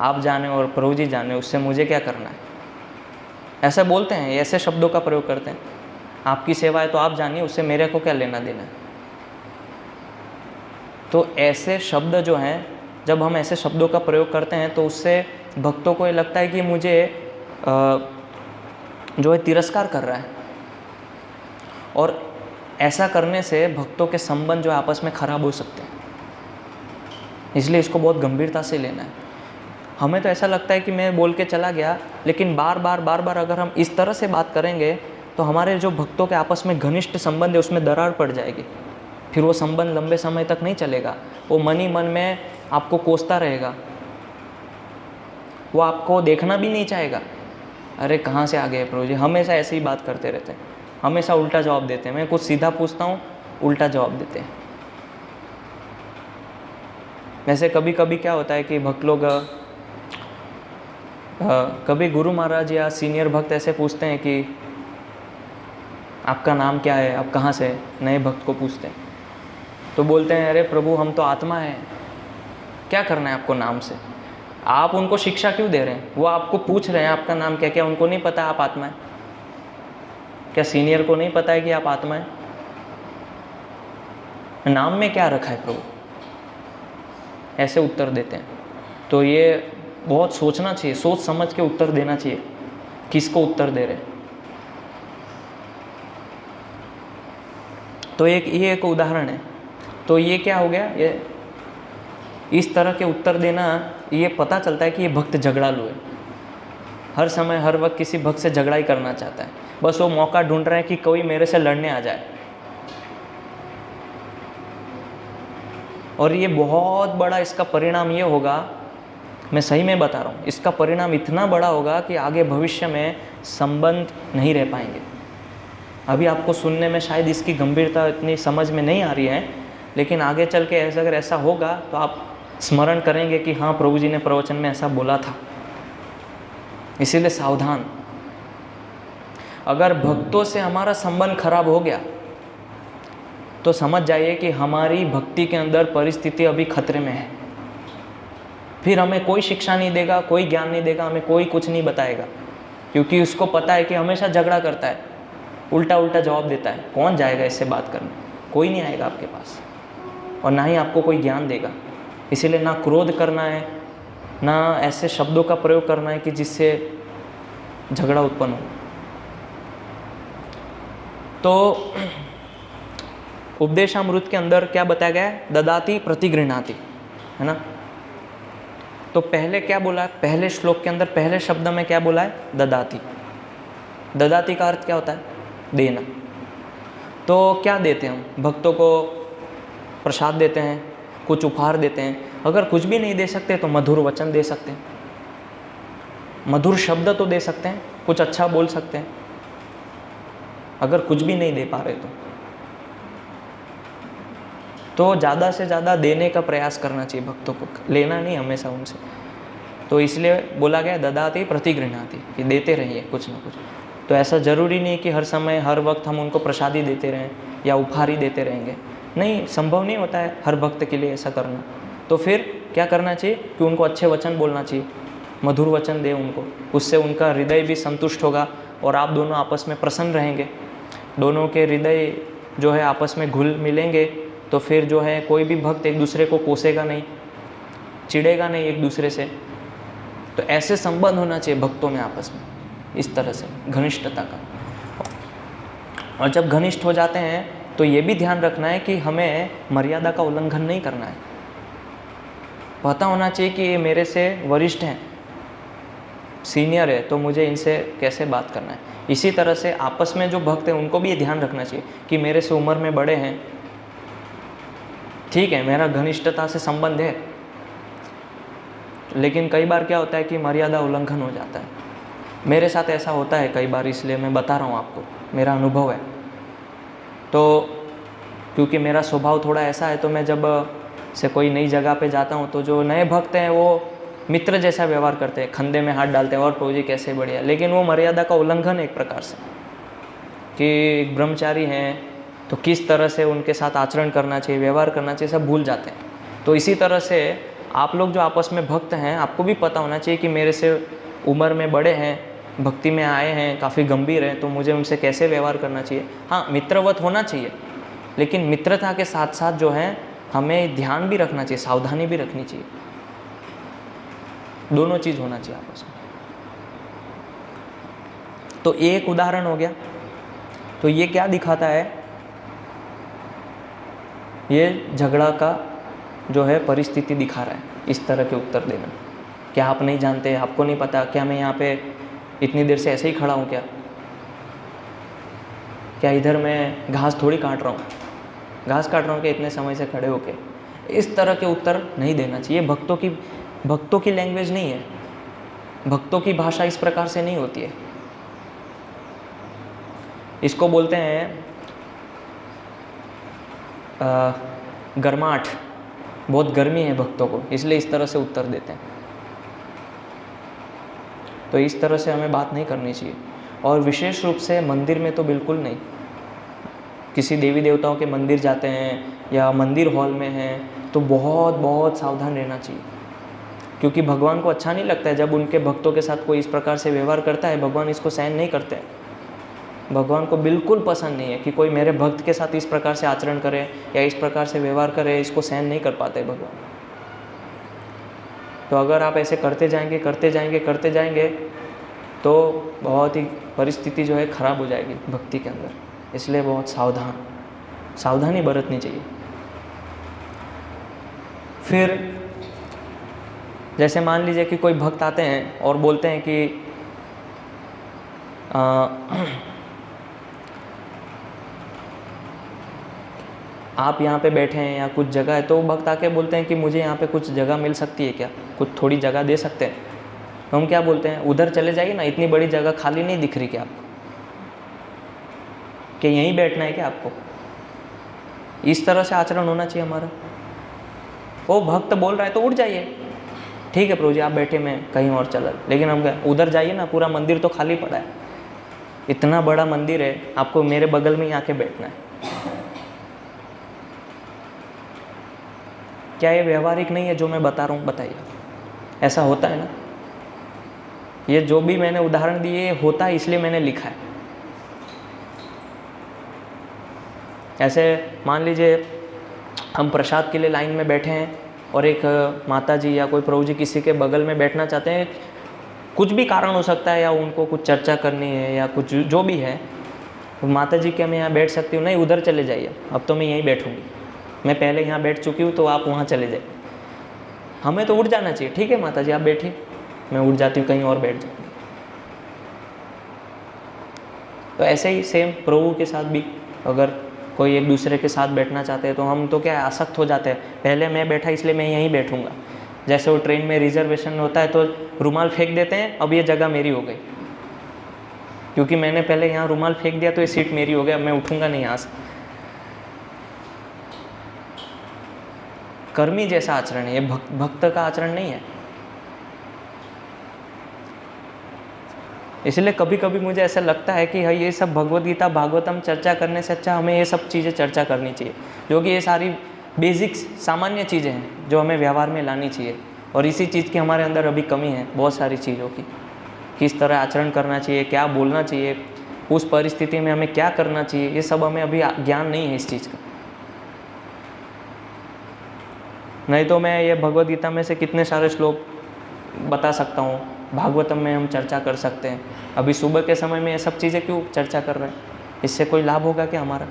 आप जाने और प्रभु जी जाने, उससे मुझे क्या करना है। ऐसा बोलते हैं, ऐसे शब्दों का प्रयोग करते हैं। आपकी सेवा है तो आप जानिए, उससे मेरे को क्या लेना देना है। तो ऐसे शब्द जो हैं, जब हम ऐसे शब्दों का प्रयोग करते हैं तो उससे भक्तों को ये लगता है कि मुझे जो है तिरस्कार कर रहा है, और ऐसा करने से भक्तों के संबंध जो आपस में खराब हो सकते हैं। इसलिए इसको बहुत गंभीरता से लेना है। हमें तो ऐसा लगता है कि मैं बोल के चला गया, लेकिन बार बार अगर हम इस तरह से बात करेंगे तो हमारे जो भक्तों के आपस में घनिष्ठ संबंध है उसमें दरार पड़ जाएगी। फिर वो संबंध लंबे समय तक नहीं चलेगा, वो मन ही मन में आपको कोसता रहेगा, वो आपको देखना भी नहीं चाहेगा। अरे कहाँ से आ गए प्रभु जी, हमेशा ऐसे ही बात करते रहते हैं, हमेशा उल्टा जवाब देते हैं। मैं कुछ सीधा पूछता हूँ, उल्टा जवाब देते हैं। वैसे कभी कभी क्या होता है कि भक्त लोग कभी गुरु महाराज या सीनियर भक्त ऐसे पूछते हैं कि आपका नाम क्या है, आप कहाँ से, नए भक्त को पूछते हैं तो बोलते हैं अरे प्रभु हम तो आत्मा है, क्या करना है आपको नाम से। आप उनको शिक्षा क्यों दे रहे हैं? वो आपको पूछ रहे हैं आपका नाम क्या, क्या उनको नहीं पता आप आत्मा है? क्या सीनियर को नहीं पता है कि आप आत्मा है? नाम में क्या रखा है प्रभु? ऐसे उत्तर देते हैं। तो ये बहुत सोचना चाहिए, सोच समझ के उत्तर देना चाहिए, किसको उत्तर दे रहे हैं। तो ये एक उदाहरण है। तो ये क्या हो गया, ये इस तरह के उत्तर देना, ये पता चलता है कि ये भक्त झगड़ालू है। हर समय हर वक्त किसी भक्त से झगड़ा ही करना चाहता है, बस वो मौका ढूंढ रहा है कि कोई मेरे से लड़ने आ जाए। और ये बहुत बड़ा इसका परिणाम ये होगा, मैं सही में बता रहा हूँ, इसका परिणाम इतना बड़ा होगा कि आगे भविष्य में संबंध नहीं रह पाएंगे। अभी आपको सुनने में शायद इसकी गंभीरता इतनी समझ में नहीं आ रही है, लेकिन आगे चल के अगर ऐसा होगा तो आप स्मरण करेंगे कि हाँ प्रभु जी ने प्रवचन में ऐसा बोला था। इसीलिए सावधान। अगर भक्तों से हमारा संबंध खराब हो गया तो समझ जाइए कि हमारी भक्ति के अंदर परिस्थिति अभी खतरे में है। फिर हमें कोई शिक्षा नहीं देगा, कोई ज्ञान नहीं देगा, हमें कोई कुछ नहीं बताएगा, क्योंकि उसको पता है कि हमेशा झगड़ा करता है, उल्टा जवाब देता है। कौन जाएगा इससे बात करने? कोई नहीं आएगा आपके पास। और ना ही आपको कोई ज्ञान देगा। इसीलिए ना क्रोध करना है, ना ऐसे शब्दों का प्रयोग करना है कि जिससे झगड़ा उत्पन्न हो। तो उपदेशामृत के अंदर क्या बताया गया है? ददाति प्रतिगृह्णाति, है ना। तो पहले क्या बोला है? पहले श्लोक के अंदर पहले शब्द में क्या बोला है? ददाति। ददाति का अर्थ क्या होता है? देना। तो क्या देते हैं हम? भक्तों को प्रसाद देते हैं, कुछ उपहार देते हैं। अगर कुछ भी नहीं दे सकते तो मधुर वचन दे सकते हैं, मधुर शब्द तो दे सकते हैं, कुछ अच्छा बोल सकते हैं। अगर कुछ भी नहीं दे पा रहे तो ज़्यादा से ज़्यादा देने का प्रयास करना चाहिए भक्तों को, लेना नहीं हमेशा उनसे। तो इसलिए बोला गया ददाति प्रतिगृह्णाति, कि देते रहिए कुछ ना कुछ। तो ऐसा ज़रूरी नहीं कि हर समय हर वक्त हम उनको प्रसाद ही देते रहें या उपहार ही देते रहेंगे। नहीं, संभव नहीं होता है हर भक्त के लिए ऐसा करना। तो फिर क्या करना चाहिए कि उनको अच्छे वचन बोलना चाहिए, मधुर वचन दे उनको, उससे उनका हृदय भी संतुष्ट होगा और आप दोनों आपस में प्रसन्न रहेंगे। दोनों के हृदय जो है आपस में घुल मिलेंगे तो फिर जो है कोई भी भक्त एक दूसरे को कोसेगा नहीं, चिढ़ेगा नहीं एक दूसरे से। तो ऐसे संबंध होना चाहिए भक्तों में आपस में, इस तरह से घनिष्ठता का। और जब घनिष्ठ हो जाते हैं तो ये भी ध्यान रखना है कि हमें मर्यादा का उल्लंघन नहीं करना है। पता होना चाहिए कि ये मेरे से वरिष्ठ हैं, सीनियर है, तो मुझे इनसे कैसे बात करना है। इसी तरह से आपस में जो भक्त हैं उनको भी ये ध्यान रखना चाहिए कि मेरे से उम्र में बड़े हैं, ठीक है, मेरा घनिष्ठता से संबंध है, लेकिन कई बार क्या होता है कि मर्यादा उल्लंघन हो जाता है। मेरे साथ ऐसा होता है कई बार, इसलिए मैं बता रहा हूँ आपको, मेरा अनुभव है। तो क्योंकि मेरा स्वभाव थोड़ा ऐसा है, तो मैं जब से कोई नई जगह पे जाता हूँ तो जो नए भक्त हैं वो मित्र जैसा व्यवहार करते हैं, कंधे में हाथ डालते हैं और प्रभु जी कैसे बढ़िया। लेकिन वो मर्यादा का उल्लंघन है एक प्रकार से, कि ब्रह्मचारी हैं तो किस तरह से उनके साथ आचरण करना चाहिए, व्यवहार करना चाहिए, सब भूल जाते हैं। तो इसी तरह से आप लोग जो आपस में भक्त हैं, आपको भी पता होना चाहिए कि मेरे से उम्र में बड़े हैं, भक्ति में आए हैं, काफ़ी गंभीर हैं, तो मुझे उनसे कैसे व्यवहार करना चाहिए। हाँ, मित्रवत होना चाहिए, लेकिन मित्रता के साथ साथ जो है हमें ध्यान भी रखना चाहिए, सावधानी भी रखनी चाहिए। दोनों चीज़ होना चाहिए आपस में। तो एक उदाहरण हो गया। तो ये क्या दिखाता है? ये झगड़ा का जो है परिस्थिति दिखा रहा है, इस तरह के उत्तर देना। क्या आप नहीं जानते, आपको नहीं पता, क्या मैं यहाँ पे इतनी देर से ऐसे ही खड़ा हूँ, क्या इधर मैं घास थोड़ी काट रहा हूँ, घास काट रहा हूँ क्या इतने समय से खड़े होके? इस तरह के उत्तर नहीं देना चाहिए। भक्तों की लैंग्वेज नहीं है, भक्तों की भाषा इस प्रकार से नहीं होती है। इसको बोलते हैं गर्माहट, बहुत गर्मी है भक्तों को, इसलिए इस तरह से उत्तर देते हैं। तो इस तरह से हमें बात नहीं करनी चाहिए, और विशेष रूप से मंदिर में तो बिल्कुल नहीं। किसी देवी देवताओं के मंदिर जाते हैं या मंदिर हॉल में हैं तो बहुत बहुत सावधान रहना चाहिए, क्योंकि भगवान को अच्छा नहीं लगता है जब उनके भक्तों के साथ कोई इस प्रकार से व्यवहार करता है। भगवान इसको सहन नहीं करते हैं। भगवान को बिल्कुल पसंद नहीं है कि कोई मेरे भक्त के साथ इस प्रकार से आचरण करे या इस प्रकार से व्यवहार करे, इसको सहन नहीं कर पाते भगवान। तो अगर आप ऐसे करते जाएंगे तो बहुत ही परिस्थिति जो है खराब हो जाएगी भक्ति के अंदर। इसलिए बहुत सावधानी बरतनी चाहिए। फिर जैसे मान लीजिए कि कोई भक्त आते हैं और बोलते हैं कि आप यहाँ पे बैठे हैं या कुछ जगह है, तो भक्त आके बोलते हैं कि मुझे यहाँ पे कुछ जगह मिल सकती है क्या, कुछ थोड़ी जगह दे सकते हैं। तो हम क्या बोलते हैं, उधर चले जाइए ना, इतनी बड़ी जगह खाली नहीं दिख रही क्या आपको, कि यहीं बैठना है क्या आपको? इस तरह से आचरण होना चाहिए हमारा। वो भक्त बोल रहा है तो उठ जाइए, ठीक है प्रभु जी आप बैठे, मैं कहीं और चला। लेकिन हम क्या, उधर जाइए ना, पूरा मंदिर तो खाली पड़ा है, इतना बड़ा मंदिर है, आपको मेरे बगल में ही आके बैठना है। क्या ये व्यवहारिक नहीं है जो मैं बता रहा हूँ? बताइए, ऐसा होता है ना? ये जो भी मैंने उदाहरण दिए होता है, इसलिए मैंने लिखा है। ऐसे मान लीजिए हम प्रसाद के लिए लाइन में बैठे हैं और एक माता जी या कोई प्रभु जी किसी के बगल में बैठना चाहते हैं, कुछ भी कारण हो सकता है, या उनको कुछ चर्चा करनी है या कुछ जो भी है, माता जी क्या मैं यहाँ बैठ सकती हूँ? नहीं, उधर चले जाइए, अब तो मैं यहीं बैठूँगी, मैं पहले यहाँ बैठ चुकी हूँ, तो आप वहाँ चले जाइए। हमें तो उठ जाना चाहिए, ठीक है माता जी आप बैठिए, मैं उठ जाती हूँ, कहीं और बैठ जाऊँगी। तो ऐसे ही सेम प्रभु के साथ भी अगर कोई एक दूसरे के साथ बैठना चाहते हैं तो हम तो क्या है, आसक्त हो जाते हैं, पहले मैं बैठा इसलिए मैं यहीं बैठूँगा। जैसे वो ट्रेन में रिजर्वेशन होता है तो रुमाल फेंक देते हैं, अब ये जगह मेरी हो गई, क्योंकि मैंने पहले यहाँ रुमाल फेंक दिया तो ये सीट मेरी हो गई, अब मैं उठूँगा नहीं यहाँ से। कर्मी जैसा आचरण है, ये भक्त का आचरण नहीं है। इसलिए कभी कभी मुझे ऐसा लगता है कि हाँ, ये सब भगवद गीता भागवतम चर्चा करने से अच्छा हमें ये सब चीज़ें चर्चा करनी चाहिए, जो कि ये सारी बेसिक्स सामान्य चीज़ें हैं जो हमें व्यवहार में लानी चाहिए। और इसी चीज़ की हमारे अंदर अभी कमी है, बहुत सारी चीज़ों की, किस तरह आचरण करना चाहिए, क्या बोलना चाहिए, उस परिस्थिति में हमें क्या करना चाहिए, ये सब हमें अभी ज्ञान नहीं है इस चीज़ का। नहीं तो मैं ये भगवद गीता में से कितने सारे श्लोक बता सकता हूँ, भागवतम में हम चर्चा कर सकते हैं। अभी सुबह के समय में ये सब चीज़ें क्यों चर्चा कर रहे हैं? इससे कोई लाभ होगा क्या हमारा?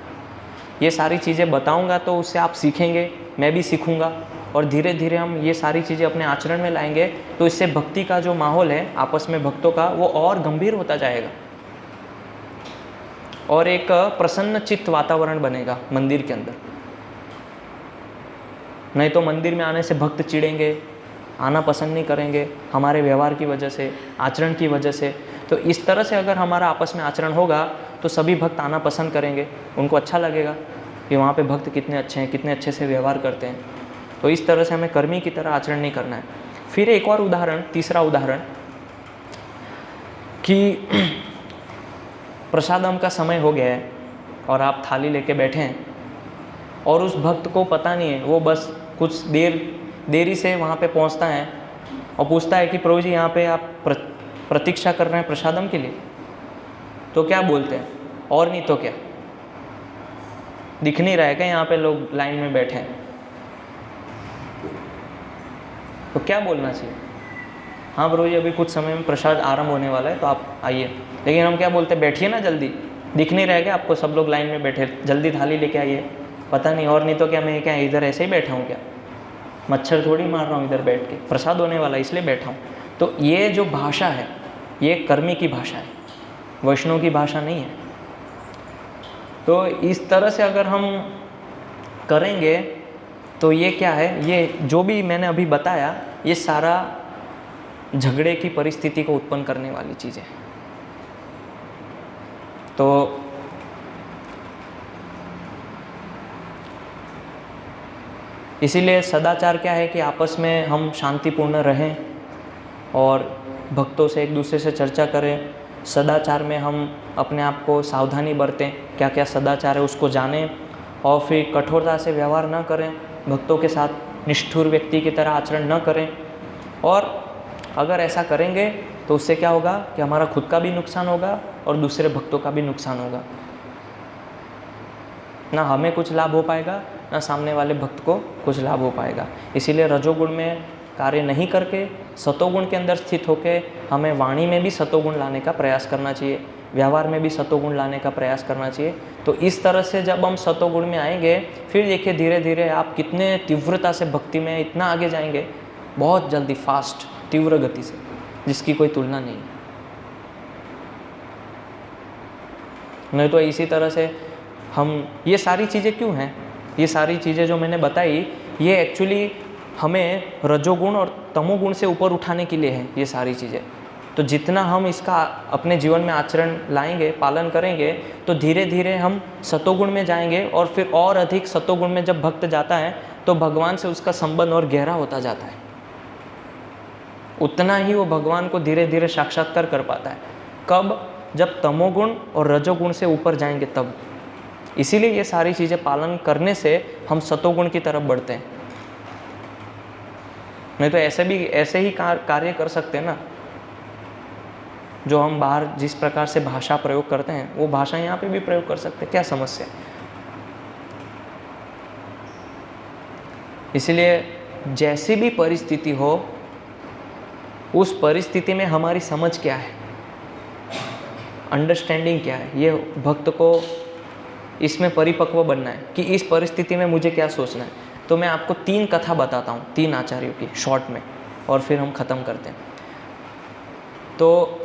ये सारी चीज़ें बताऊंगा तो उससे आप सीखेंगे, मैं भी सीखूंगा, और धीरे धीरे हम ये सारी चीज़ें अपने आचरण में लाएंगे, तो इससे भक्ति का जो माहौल है आपस में भक्तों का, वो और गंभीर होता जाएगा और एक प्रसन्न चित्त वातावरण बनेगा मंदिर के अंदर। नहीं तो मंदिर में आने से भक्त चिढ़ेंगे, आना पसंद नहीं करेंगे हमारे व्यवहार की वजह से, आचरण की वजह से। तो इस तरह से अगर हमारा आपस में आचरण होगा तो सभी भक्त आना पसंद करेंगे, उनको अच्छा लगेगा कि वहाँ पे भक्त कितने अच्छे हैं, कितने अच्छे से व्यवहार करते हैं। तो इस तरह से हमें कर्मी की तरह आचरण नहीं करना है। फिर एक और उदाहरण, तीसरा उदाहरण, कि प्रसादम का समय हो गया है और आप थाली लेके बैठे हैं और उस भक्त को पता नहीं है, वो बस कुछ देरी से वहाँ पे पहुँचता है और पूछता है कि प्रभु जी यहाँ पे आप प्रतीक्षा कर रहे हैं प्रसादम के लिए। तो क्या बोलते हैं? और नहीं तो क्या, दिख नहीं रहा है क्या यहाँ पे लोग लाइन में बैठे हैं? तो क्या बोलना चाहिए? हाँ प्रभु जी अभी कुछ समय में प्रसाद आरंभ होने वाला है तो आप आइए। लेकिन हम क्या बोलते हैं? बैठिए ना जल्दी, दिख नहीं रहेगा आपको, सब लोग लाइन में बैठे, जल्दी थाली लेके आइए। पता नहीं, और नहीं तो क्या मैं क्या इधर ऐसे ही बैठा हूँ क्या? मच्छर थोड़ी मार रहा हूँ इधर बैठ के, प्रसाद होने वाला इसलिए बैठा हूँ। तो ये जो भाषा है ये कर्मी की भाषा है, वैष्णव की भाषा नहीं है। तो इस तरह से अगर हम करेंगे तो ये क्या है, ये जो भी मैंने अभी बताया ये सारा झगड़े की परिस्थिति को उत्पन्न करने वाली चीज़ें हैं। तो इसीलिए सदाचार क्या है कि आपस में हम शांतिपूर्ण रहें और भक्तों से एक दूसरे से चर्चा करें। सदाचार में हम अपने आप को सावधानी बरतें, क्या क्या सदाचार है उसको जानें, और फिर कठोरता से व्यवहार न करें, भक्तों के साथ निष्ठुर व्यक्ति की तरह आचरण न करें। और अगर ऐसा करेंगे तो उससे क्या होगा कि हमारा खुद का भी नुकसान होगा और दूसरे भक्तों का भी नुकसान होगा। ना हमें कुछ लाभ हो पाएगा, ना सामने वाले भक्त को कुछ लाभ हो पाएगा। इसीलिए रजोगुण में कार्य नहीं करके सतोगुण के अंदर स्थित होकर हमें वाणी में भी सतोगुण लाने का प्रयास करना चाहिए, व्यवहार में भी सतोगुण लाने का प्रयास करना चाहिए। तो इस तरह से जब हम सतोगुण में आएंगे, फिर देखिए धीरे धीरे आप कितने तीव्रता से भक्ति में इतना आगे जाएंगे, बहुत जल्दी, फास्ट, तीव्र गति से, जिसकी कोई तुलना नहीं। नहीं तो इसी तरह से हम, ये सारी चीज़ें क्यों हैं? ये सारी चीज़ें जो मैंने बताई ये एक्चुअली हमें रजोगुण और तमोगुण से ऊपर उठाने के लिए है ये सारी चीज़ें। तो जितना हम इसका अपने जीवन में आचरण लाएंगे, पालन करेंगे, तो धीरे धीरे हम सतोगुण में जाएंगे और फिर और अधिक सतोगुण में जब भक्त जाता है तो भगवान से उसका संबंध और गहरा होता जाता है। उतना ही वो भगवान को धीरे धीरे साक्षात्कार कर पाता है। कब? जब तमोगुण और रजोगुण से ऊपर जाएंगे तब। इसीलिए ये सारी चीज़ें पालन करने से हम सतोगुण की तरफ बढ़ते हैं। नहीं तो ऐसे ही कार्य कर सकते हैं ना, जो हम बाहर जिस प्रकार से भाषा प्रयोग करते हैं वो भाषा यहाँ पे भी प्रयोग कर सकते हैं, क्या समस्या है? इसलिए जैसी भी परिस्थिति हो, उस परिस्थिति में हमारी समझ क्या है, अंडरस्टैंडिंग क्या है, ये भक्त को इसमें परिपक्व बनना है कि इस परिस्थिति में मुझे क्या सोचना है। तो मैं आपको 3 कथा बताता हूँ 3 आचार्यों की शॉर्ट में, और फिर हम ख़त्म करते हैं। तो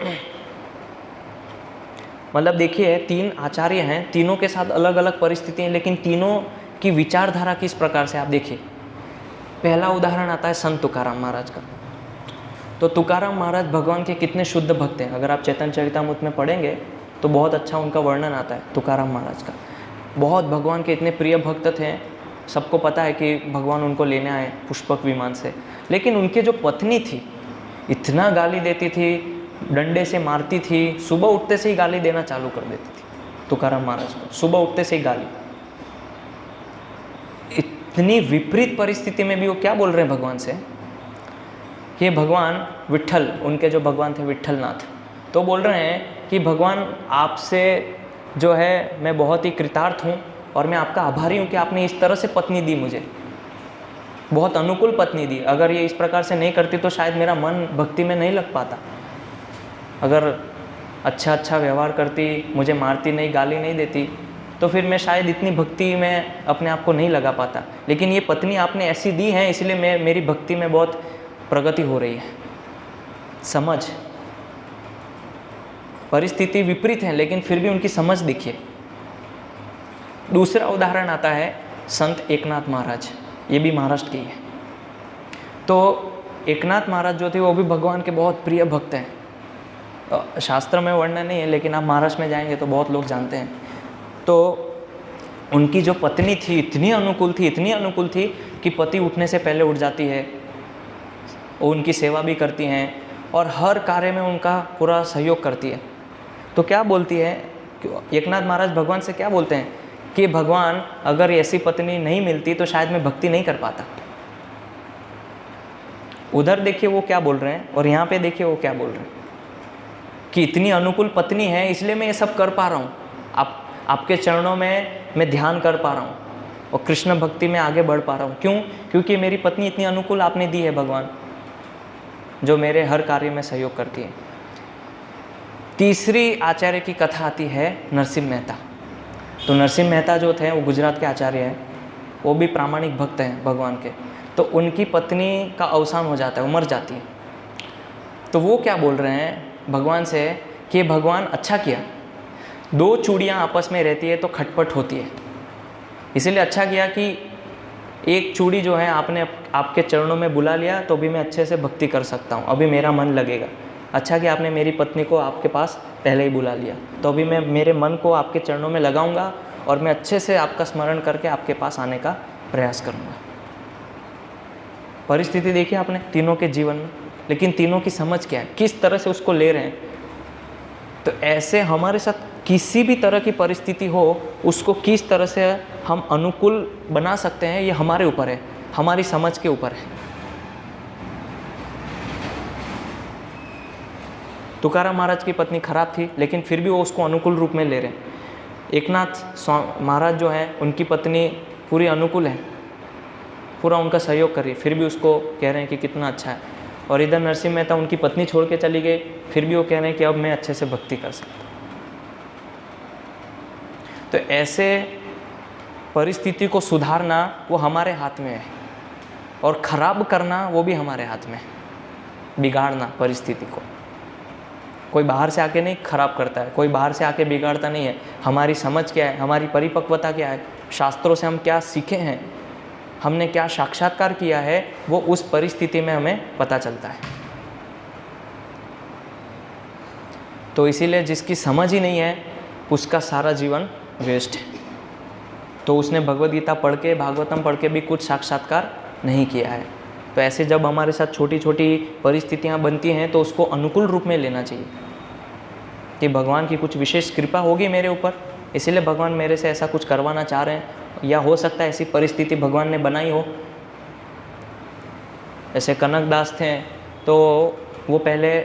मतलब देखिए 3 आचार्य हैं, तीनों के साथ अलग अलग परिस्थिति हैं, लेकिन तीनों की विचारधारा किस प्रकार से, आप देखिए। पहला उदाहरण आता है संत तुकाराम महाराज का। तो तुकाराम महाराज भगवान के कितने शुद्ध भक्त हैं। अगर आप चैतन्य चरितामृत में पढ़ेंगे तो बहुत अच्छा उनका वर्णन आता है तुकाराम महाराज का। बहुत भगवान के इतने प्रिय भक्त थे, सबको पता है कि भगवान उनको लेने आए पुष्पक विमान से। लेकिन उनके जो पत्नी थी, इतना गाली देती थी, डंडे से मारती थी, सुबह उठते से ही गाली देना चालू कर देती थी तुकाराम महाराज को, सुबह उठते से ही गाली। इतनी विपरीत परिस्थिति में भी वो क्या बोल रहे हैं भगवान से कि भगवान विट्ठल, उनके जो भगवान थे विट्ठलनाथ, तो बोल रहे हैं कि भगवान आपसे जो है मैं बहुत ही कृतार्थ हूँ और मैं आपका आभारी हूँ कि आपने इस तरह से पत्नी दी मुझे, बहुत अनुकूल पत्नी दी। अगर ये इस प्रकार से नहीं करती तो शायद मेरा मन भक्ति में नहीं लग पाता। अगर अच्छा व्यवहार करती, मुझे मारती नहीं, गाली नहीं देती, तो फिर मैं शायद इतनी भक्ति में अपने आप को नहीं लगा पाता। लेकिन ये पत्नी आपने ऐसी दी है, इसलिए मेरी भक्ति में बहुत प्रगति हो रही है। समझ, परिस्थिति विपरीत है लेकिन फिर भी उनकी समझ दिखिए। दूसरा उदाहरण आता है संत एकनाथ महाराज, ये भी महाराष्ट्र के ही है। तो एकनाथ महाराज जो थे वो भी भगवान के बहुत प्रिय भक्त हैं। शास्त्र में वर्णन नहीं है, लेकिन आप महाराष्ट्र में जाएंगे तो बहुत लोग जानते हैं। तो उनकी जो पत्नी थी इतनी अनुकूल थी कि पति उठने से पहले उठ जाती है, वो उनकी सेवा भी करती हैं और हर कार्य में उनका पूरा सहयोग करती है। तो क्या बोलती है एकनाथ महाराज भगवान से, क्या बोलते हैं कि भगवान अगर ऐसी पत्नी नहीं मिलती तो शायद मैं भक्ति नहीं कर पाता। उधर देखिए वो क्या बोल रहे हैं और यहाँ पे देखिए वो क्या बोल रहे हैं कि इतनी अनुकूल पत्नी है इसलिए मैं ये सब कर पा रहा हूँ, आपके चरणों में मैं ध्यान कर पा रहा हूँ और कृष्ण भक्ति में आगे बढ़ पा रहा हूँ। क्यों? क्योंकि मेरी पत्नी इतनी अनुकूल आपने दी है भगवान, जो मेरे हर कार्य में सहयोग करती है। तीसरी आचार्य की कथा आती है नरसिंह मेहता। तो नरसिंह मेहता जो थे वो गुजरात के आचार्य हैं, वो भी प्रामाणिक भक्त हैं भगवान के। तो उनकी पत्नी का अवसान हो जाता है, वो मर जाती है। तो वो क्या बोल रहे हैं भगवान से कि भगवान अच्छा किया, 2 चूड़ियाँ आपस में रहती है तो खटपट होती है, इसीलिए अच्छा किया कि एक चूड़ी जो है आपने आपके चरणों में बुला लिया तो भी मैं अच्छे से भक्ति कर सकता हूँ, अभी मेरा मन लगेगा। अच्छा कि आपने मेरी पत्नी को आपके पास पहले ही बुला लिया, तो अभी मैं मेरे मन को आपके चरणों में लगाऊंगा और मैं अच्छे से आपका स्मरण करके आपके पास आने का प्रयास करूंगा। परिस्थिति देखिए आपने तीनों के जीवन में, लेकिन तीनों की समझ क्या है, किस तरह से उसको ले रहे हैं। तो ऐसे हमारे साथ किसी भी तरह की परिस्थिति हो, उसको किस तरह से हम अनुकूल बना सकते हैं, ये हमारे ऊपर है, हमारी समझ के ऊपर है। तुकाराम महाराज की पत्नी खराब थी, लेकिन फिर भी वो उसको अनुकूल रूप में ले रहे हैं। एकनाथ महाराज जो हैं, उनकी पत्नी पूरी अनुकूल है, पूरा उनका सहयोग कर रही है, फिर भी उसको कह रहे हैं कि कितना अच्छा है। और इधर नरसिंह मेहता उनकी पत्नी छोड़ के चली गई, फिर भी वो कह रहे हैं कि अब मैं अच्छे से भक्ति कर सकता हूँ। तो ऐसे परिस्थिति को सुधारना वो हमारे हाथ में है, और ख़राब करना वो भी हमारे हाथ में है, बिगाड़ना परिस्थिति को। कोई बाहर से आके नहीं खराब करता है, कोई बाहर से आके बिगाड़ता नहीं है। हमारी समझ क्या है, हमारी परिपक्वता क्या है, शास्त्रों से हम क्या सीखे हैं, हमने क्या साक्षात्कार किया है, वो उस परिस्थिति में हमें पता चलता है। तो इसीलिए जिसकी समझ ही नहीं है उसका सारा जीवन वेस्ट है। तो उसने भगवद गीता पढ़ के, भागवतम पढ़ के भी कुछ साक्षात्कार नहीं किया है। तो ऐसे जब हमारे साथ छोटी छोटी परिस्थितियां बनती हैं तो उसको अनुकूल रूप में लेना चाहिए कि भगवान की कुछ विशेष कृपा होगी मेरे ऊपर, इसीलिए भगवान मेरे से ऐसा कुछ करवाना चाह रहे हैं, या हो सकता है ऐसी परिस्थिति भगवान ने बनाई हो। ऐसे कनकदास थे, तो वो पहले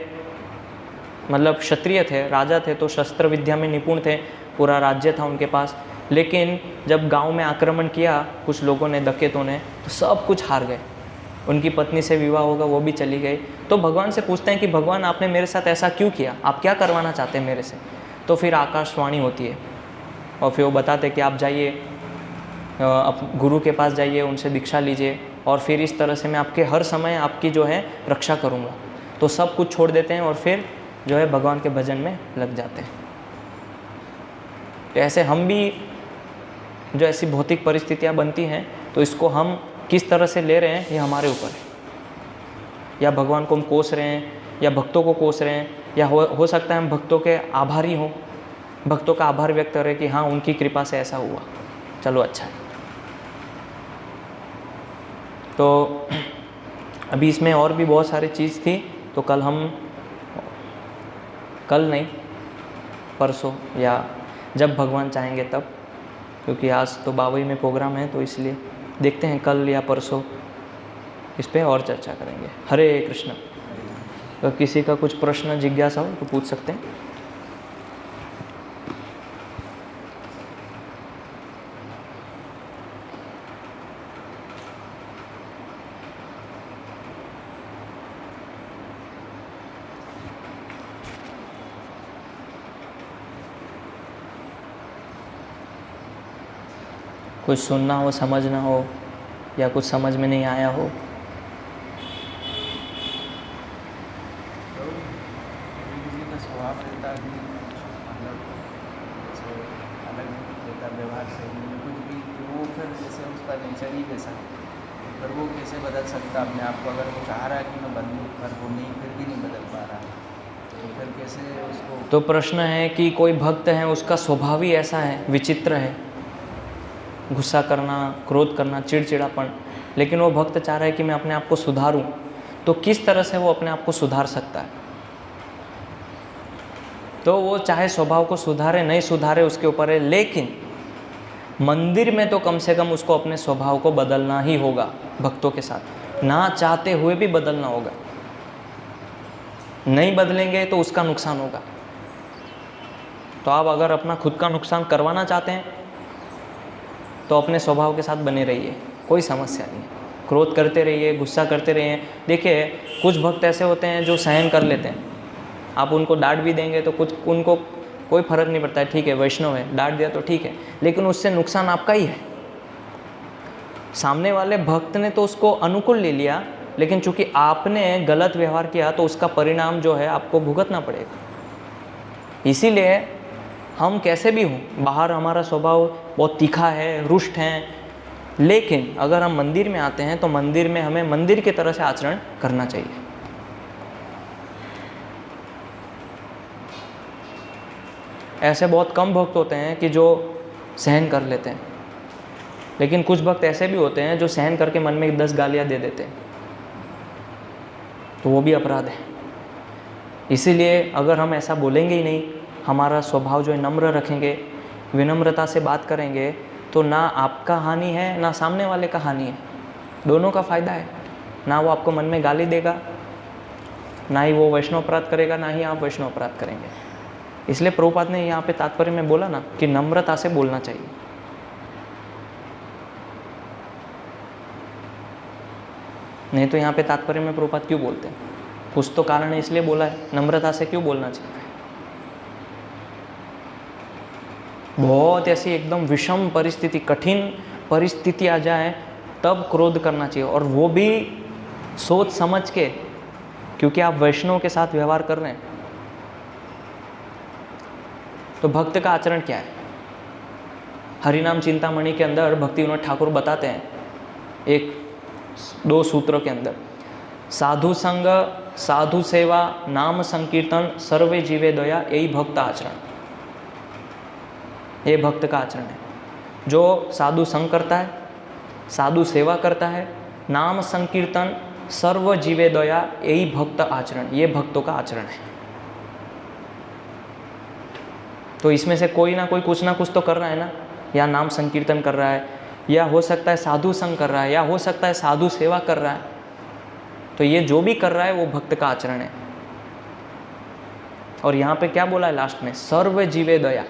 मतलब क्षत्रिय थे, राजा थे, तो शस्त्र विद्या में निपुण थे, पूरा राज्य था उनके पास। लेकिन जब गांव में आक्रमण किया कुछ लोगों ने, डकैतों ने, तो सब कुछ हार गए। उनकी पत्नी से विवाह होगा, वो भी चली गई। तो भगवान से पूछते हैं कि भगवान आपने मेरे साथ ऐसा क्यों किया, आप क्या करवाना चाहते हैं मेरे से। तो फिर आकाशवाणी होती है और फिर वो बताते कि आप जाइए, आप गुरु के पास जाइए, उनसे दीक्षा लीजिए, और फिर इस तरह से मैं आपके हर समय आपकी जो है रक्षा करूँगा। तो सब कुछ छोड़ देते हैं और फिर जो है भगवान के भजन में लग जाते हैं। तो ऐसे हम भी जो ऐसी भौतिक परिस्थितियाँ बनती हैं, तो इसको हम किस तरह से ले रहे हैं ये हमारे ऊपर है। या भगवान को हम कोस रहे हैं, या भक्तों को कोस रहे हैं, या हो सकता है हम भक्तों के आभारी हों, भक्तों का आभार व्यक्त करें कि हाँ उनकी कृपा से ऐसा हुआ, चलो अच्छा है। तो अभी इसमें और भी बहुत सारी चीज़ थी, तो कल नहीं परसों या जब भगवान चाहेंगे तब, क्योंकि आज तो बावई में प्रोग्राम है, तो इसलिए देखते हैं कल या परसों इस पे और चर्चा करेंगे। हरे कृष्ण। तो किसी का कुछ प्रश्न जिज्ञासा हो तो पूछ सकते हैं। कुछ सुनना हो, समझना हो, या कुछ समझ में नहीं आया हो। स्वभाव रहता है कि मतलब जैसे अलग रहता व्यवहार से कुछ भी, तो वो फिर जैसे उसका नेचर ही वैसा, पर वो कैसे बदल सकता अपने आप को। अगर वो चाह रहा है कि मैं बदलूँ, पर वो नहीं, फिर भी नहीं बदल पा रहा है, तो फिर कैसे उसको। तो प्रश्न है कि कोई भक्त है, उसका स्वभाव ही ऐसा है, विचित्र है, गुस्सा करना, क्रोध करना, चिड़चिड़ापन, लेकिन वो भक्त चाह रहा है कि मैं अपने आप को सुधारूं, तो किस तरह से वो अपने आप को सुधार सकता है। तो वो चाहे स्वभाव को सुधारे नहीं सुधारे उसके ऊपर है, लेकिन मंदिर में तो कम से कम उसको अपने स्वभाव को बदलना ही होगा। भक्तों के साथ ना चाहते हुए भी बदलना होगा, नहीं बदलेंगे तो उसका नुकसान होगा। तो आप अगर अपना खुद का नुकसान करवाना चाहते हैं तो अपने स्वभाव के साथ बने रहिए, कोई समस्या नहीं है। क्रोध करते रहिए, गुस्सा करते रहिए। देखिए कुछ भक्त ऐसे होते हैं जो सहन कर लेते हैं, आप उनको डांट भी देंगे तो कुछ उनको कोई फर्क नहीं पड़ता है, ठीक है वैष्णव है, डांट दिया तो ठीक है, लेकिन उससे नुकसान आपका ही है। सामने वाले भक्त ने तो उसको अनुकूल ले लिया, लेकिन चूंकि आपने गलत व्यवहार किया तो उसका परिणाम जो है आपको भुगतना पड़ेगा। इसीलिए हम कैसे भी हों, बाहर हमारा स्वभाव बहुत तीखा है, रुष्ट हैं, लेकिन अगर हम मंदिर में आते हैं तो मंदिर में हमें मंदिर की तरह से आचरण करना चाहिए। ऐसे बहुत कम भक्त होते हैं कि जो सहन कर लेते हैं, लेकिन कुछ भक्त ऐसे भी होते हैं जो सहन करके मन में 10 गालियाँ दे देते हैं, तो वो भी अपराध है। इसीलिए अगर हम ऐसा बोलेंगे ही नहीं, हमारा स्वभाव जो है नम्र रखेंगे, विनम्रता से बात करेंगे, तो ना आपका हानि है ना सामने वाले का हानि है, दोनों का फ़ायदा है। ना वो आपको मन में गाली देगा, ना ही वो वैष्णव अपराध करेगा, ना ही आप वैष्णव अपराध करेंगे। इसलिए प्रभुपाद ने यहाँ पे तात्पर्य में बोला ना कि नम्रता से बोलना चाहिए। नहीं तो यहाँ पे तात्पर्य में प्रभुपाद क्यों बोलते हैं, कुछ तो कारण है, इसलिए बोला है नम्रता से क्यों बोलना चाहिए। बहुत ऐसी एकदम विषम परिस्थिति, कठिन परिस्थिति आ जाए तब क्रोध करना चाहिए, और वो भी सोच समझ के, क्योंकि आप वैष्णव के साथ व्यवहार कर रहे हैं। तो भक्त का आचरण क्या है? हरिनाम चिंतामणि के अंदर भक्ति विनोद ठाकुर बताते हैं, 1-2 सूत्रों के अंदर, साधु संग, साधु सेवा, नाम संकीर्तन, सर्वे जीवे दया, यही भक्त आचरण। ये भक्त का आचरण है। जो साधु संग करता है, साधु सेवा करता है, नाम संकीर्तन, सर्व जीवे दया, यही भक्त आचरण, ये भक्तों का आचरण है। तो इसमें से कोई ना कोई कुछ ना कुछ तो कर रहा है ना, या नाम संकीर्तन कर रहा है, या हो सकता है साधु संग कर रहा है, या हो सकता है साधु सेवा कर रहा है। तो ये जो भी कर रहा है वो भक्त का आचरण है। और यहाँ पे क्या बोला है लास्ट में, सर्व जीवे दया।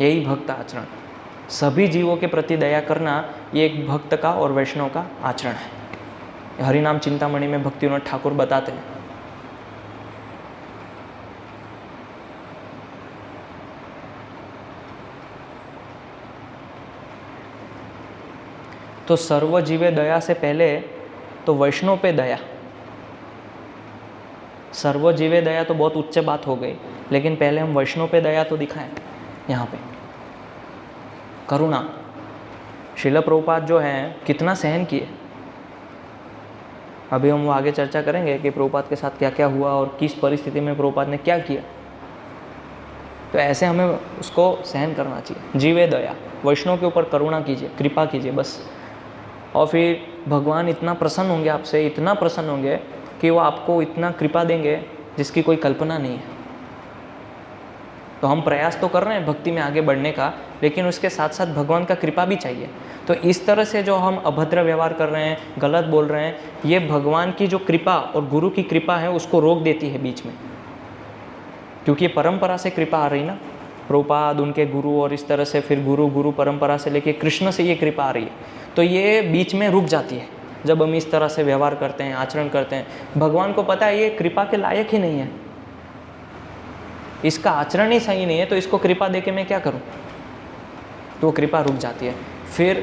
यही भक्त आचरण। सभी जीवों के प्रति दया करना ये एक भक्त का और वैष्णव का आचरण है। हरिनाम चिंतामणि में भक्तिविनोद ठाकुर बताते हैं। तो सर्व जीवे दया से पहले तो वैष्णव पे दया। सर्व जीवे दया तो बहुत उच्च बात हो गई, लेकिन पहले हम वैष्णव पे दया तो दिखाएं। यहाँ पे करुणा, श्रील प्रभुपाद जो हैं कितना सहन किए। अभी हम वो आगे चर्चा करेंगे कि प्रभुपाद के साथ क्या क्या हुआ और किस परिस्थिति में प्रभुपाद ने क्या किया। तो ऐसे हमें उसको सहन करना चाहिए। जीवे दया, वैष्णव के ऊपर करुणा कीजिए, कृपा कीजिए बस। और फिर भगवान इतना प्रसन्न होंगे आपसे, इतना प्रसन्न होंगे कि वो आपको इतना कृपा देंगे जिसकी कोई कल्पना नहीं है। तो हम प्रयास तो कर रहे हैं भक्ति में आगे बढ़ने का, लेकिन उसके साथ साथ भगवान का कृपा भी चाहिए। तो इस तरह से जो हम अभद्र व्यवहार कर रहे हैं, गलत बोल रहे हैं, ये भगवान की जो कृपा और गुरु की कृपा है उसको रोक देती है बीच में। क्योंकि ये परंपरा से कृपा आ रही ना, प्रभुपाद उनके गुरु और इस तरह से फिर गुरु परंपरा से लेके कृष्ण से ये कृपा आ रही है। तो ये बीच में रुक जाती है जब हम इस तरह से व्यवहार करते हैं, आचरण करते हैं। भगवान को पता है ये कृपा के लायक ही नहीं है, इसका आचरण ही सही नहीं है, तो इसको कृपा दे के मैं क्या करूं? तो वो कृपा रुक जाती है। फिर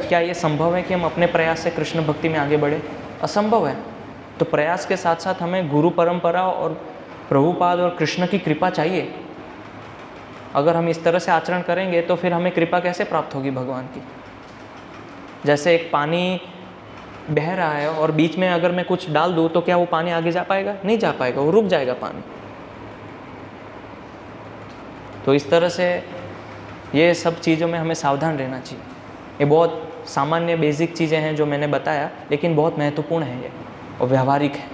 क्या ये संभव है कि हम अपने प्रयास से कृष्ण भक्ति में आगे बढ़े? असंभव है। तो प्रयास के साथ साथ हमें गुरु परंपरा और प्रभुपाद और कृष्ण की कृपा चाहिए। अगर हम इस तरह से आचरण करेंगे तो फिर हमें कृपा कैसे प्राप्त होगी भगवान की? जैसे एक पानी बह रहा है और बीच में अगर मैं कुछ डाल दूँ तो क्या वो पानी आगे जा पाएगा? नहीं जा पाएगा, वो रुक जाएगा पानी। तो इस तरह से ये सब चीज़ों में हमें सावधान रहना चाहिए। ये बहुत सामान्य बेसिक चीज़ें हैं जो मैंने बताया, लेकिन बहुत महत्वपूर्ण है ये और व्यवहारिक है,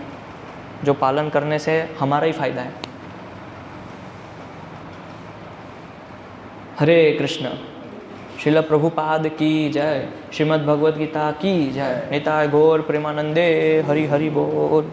जो पालन करने से हमारा ही फायदा है। हरे कृष्ण। श्रील प्रभुपाद की जय। श्रीमद् भगवद गीता की जय। निताय गौर प्रेमानंदे। हरि हरि बोल।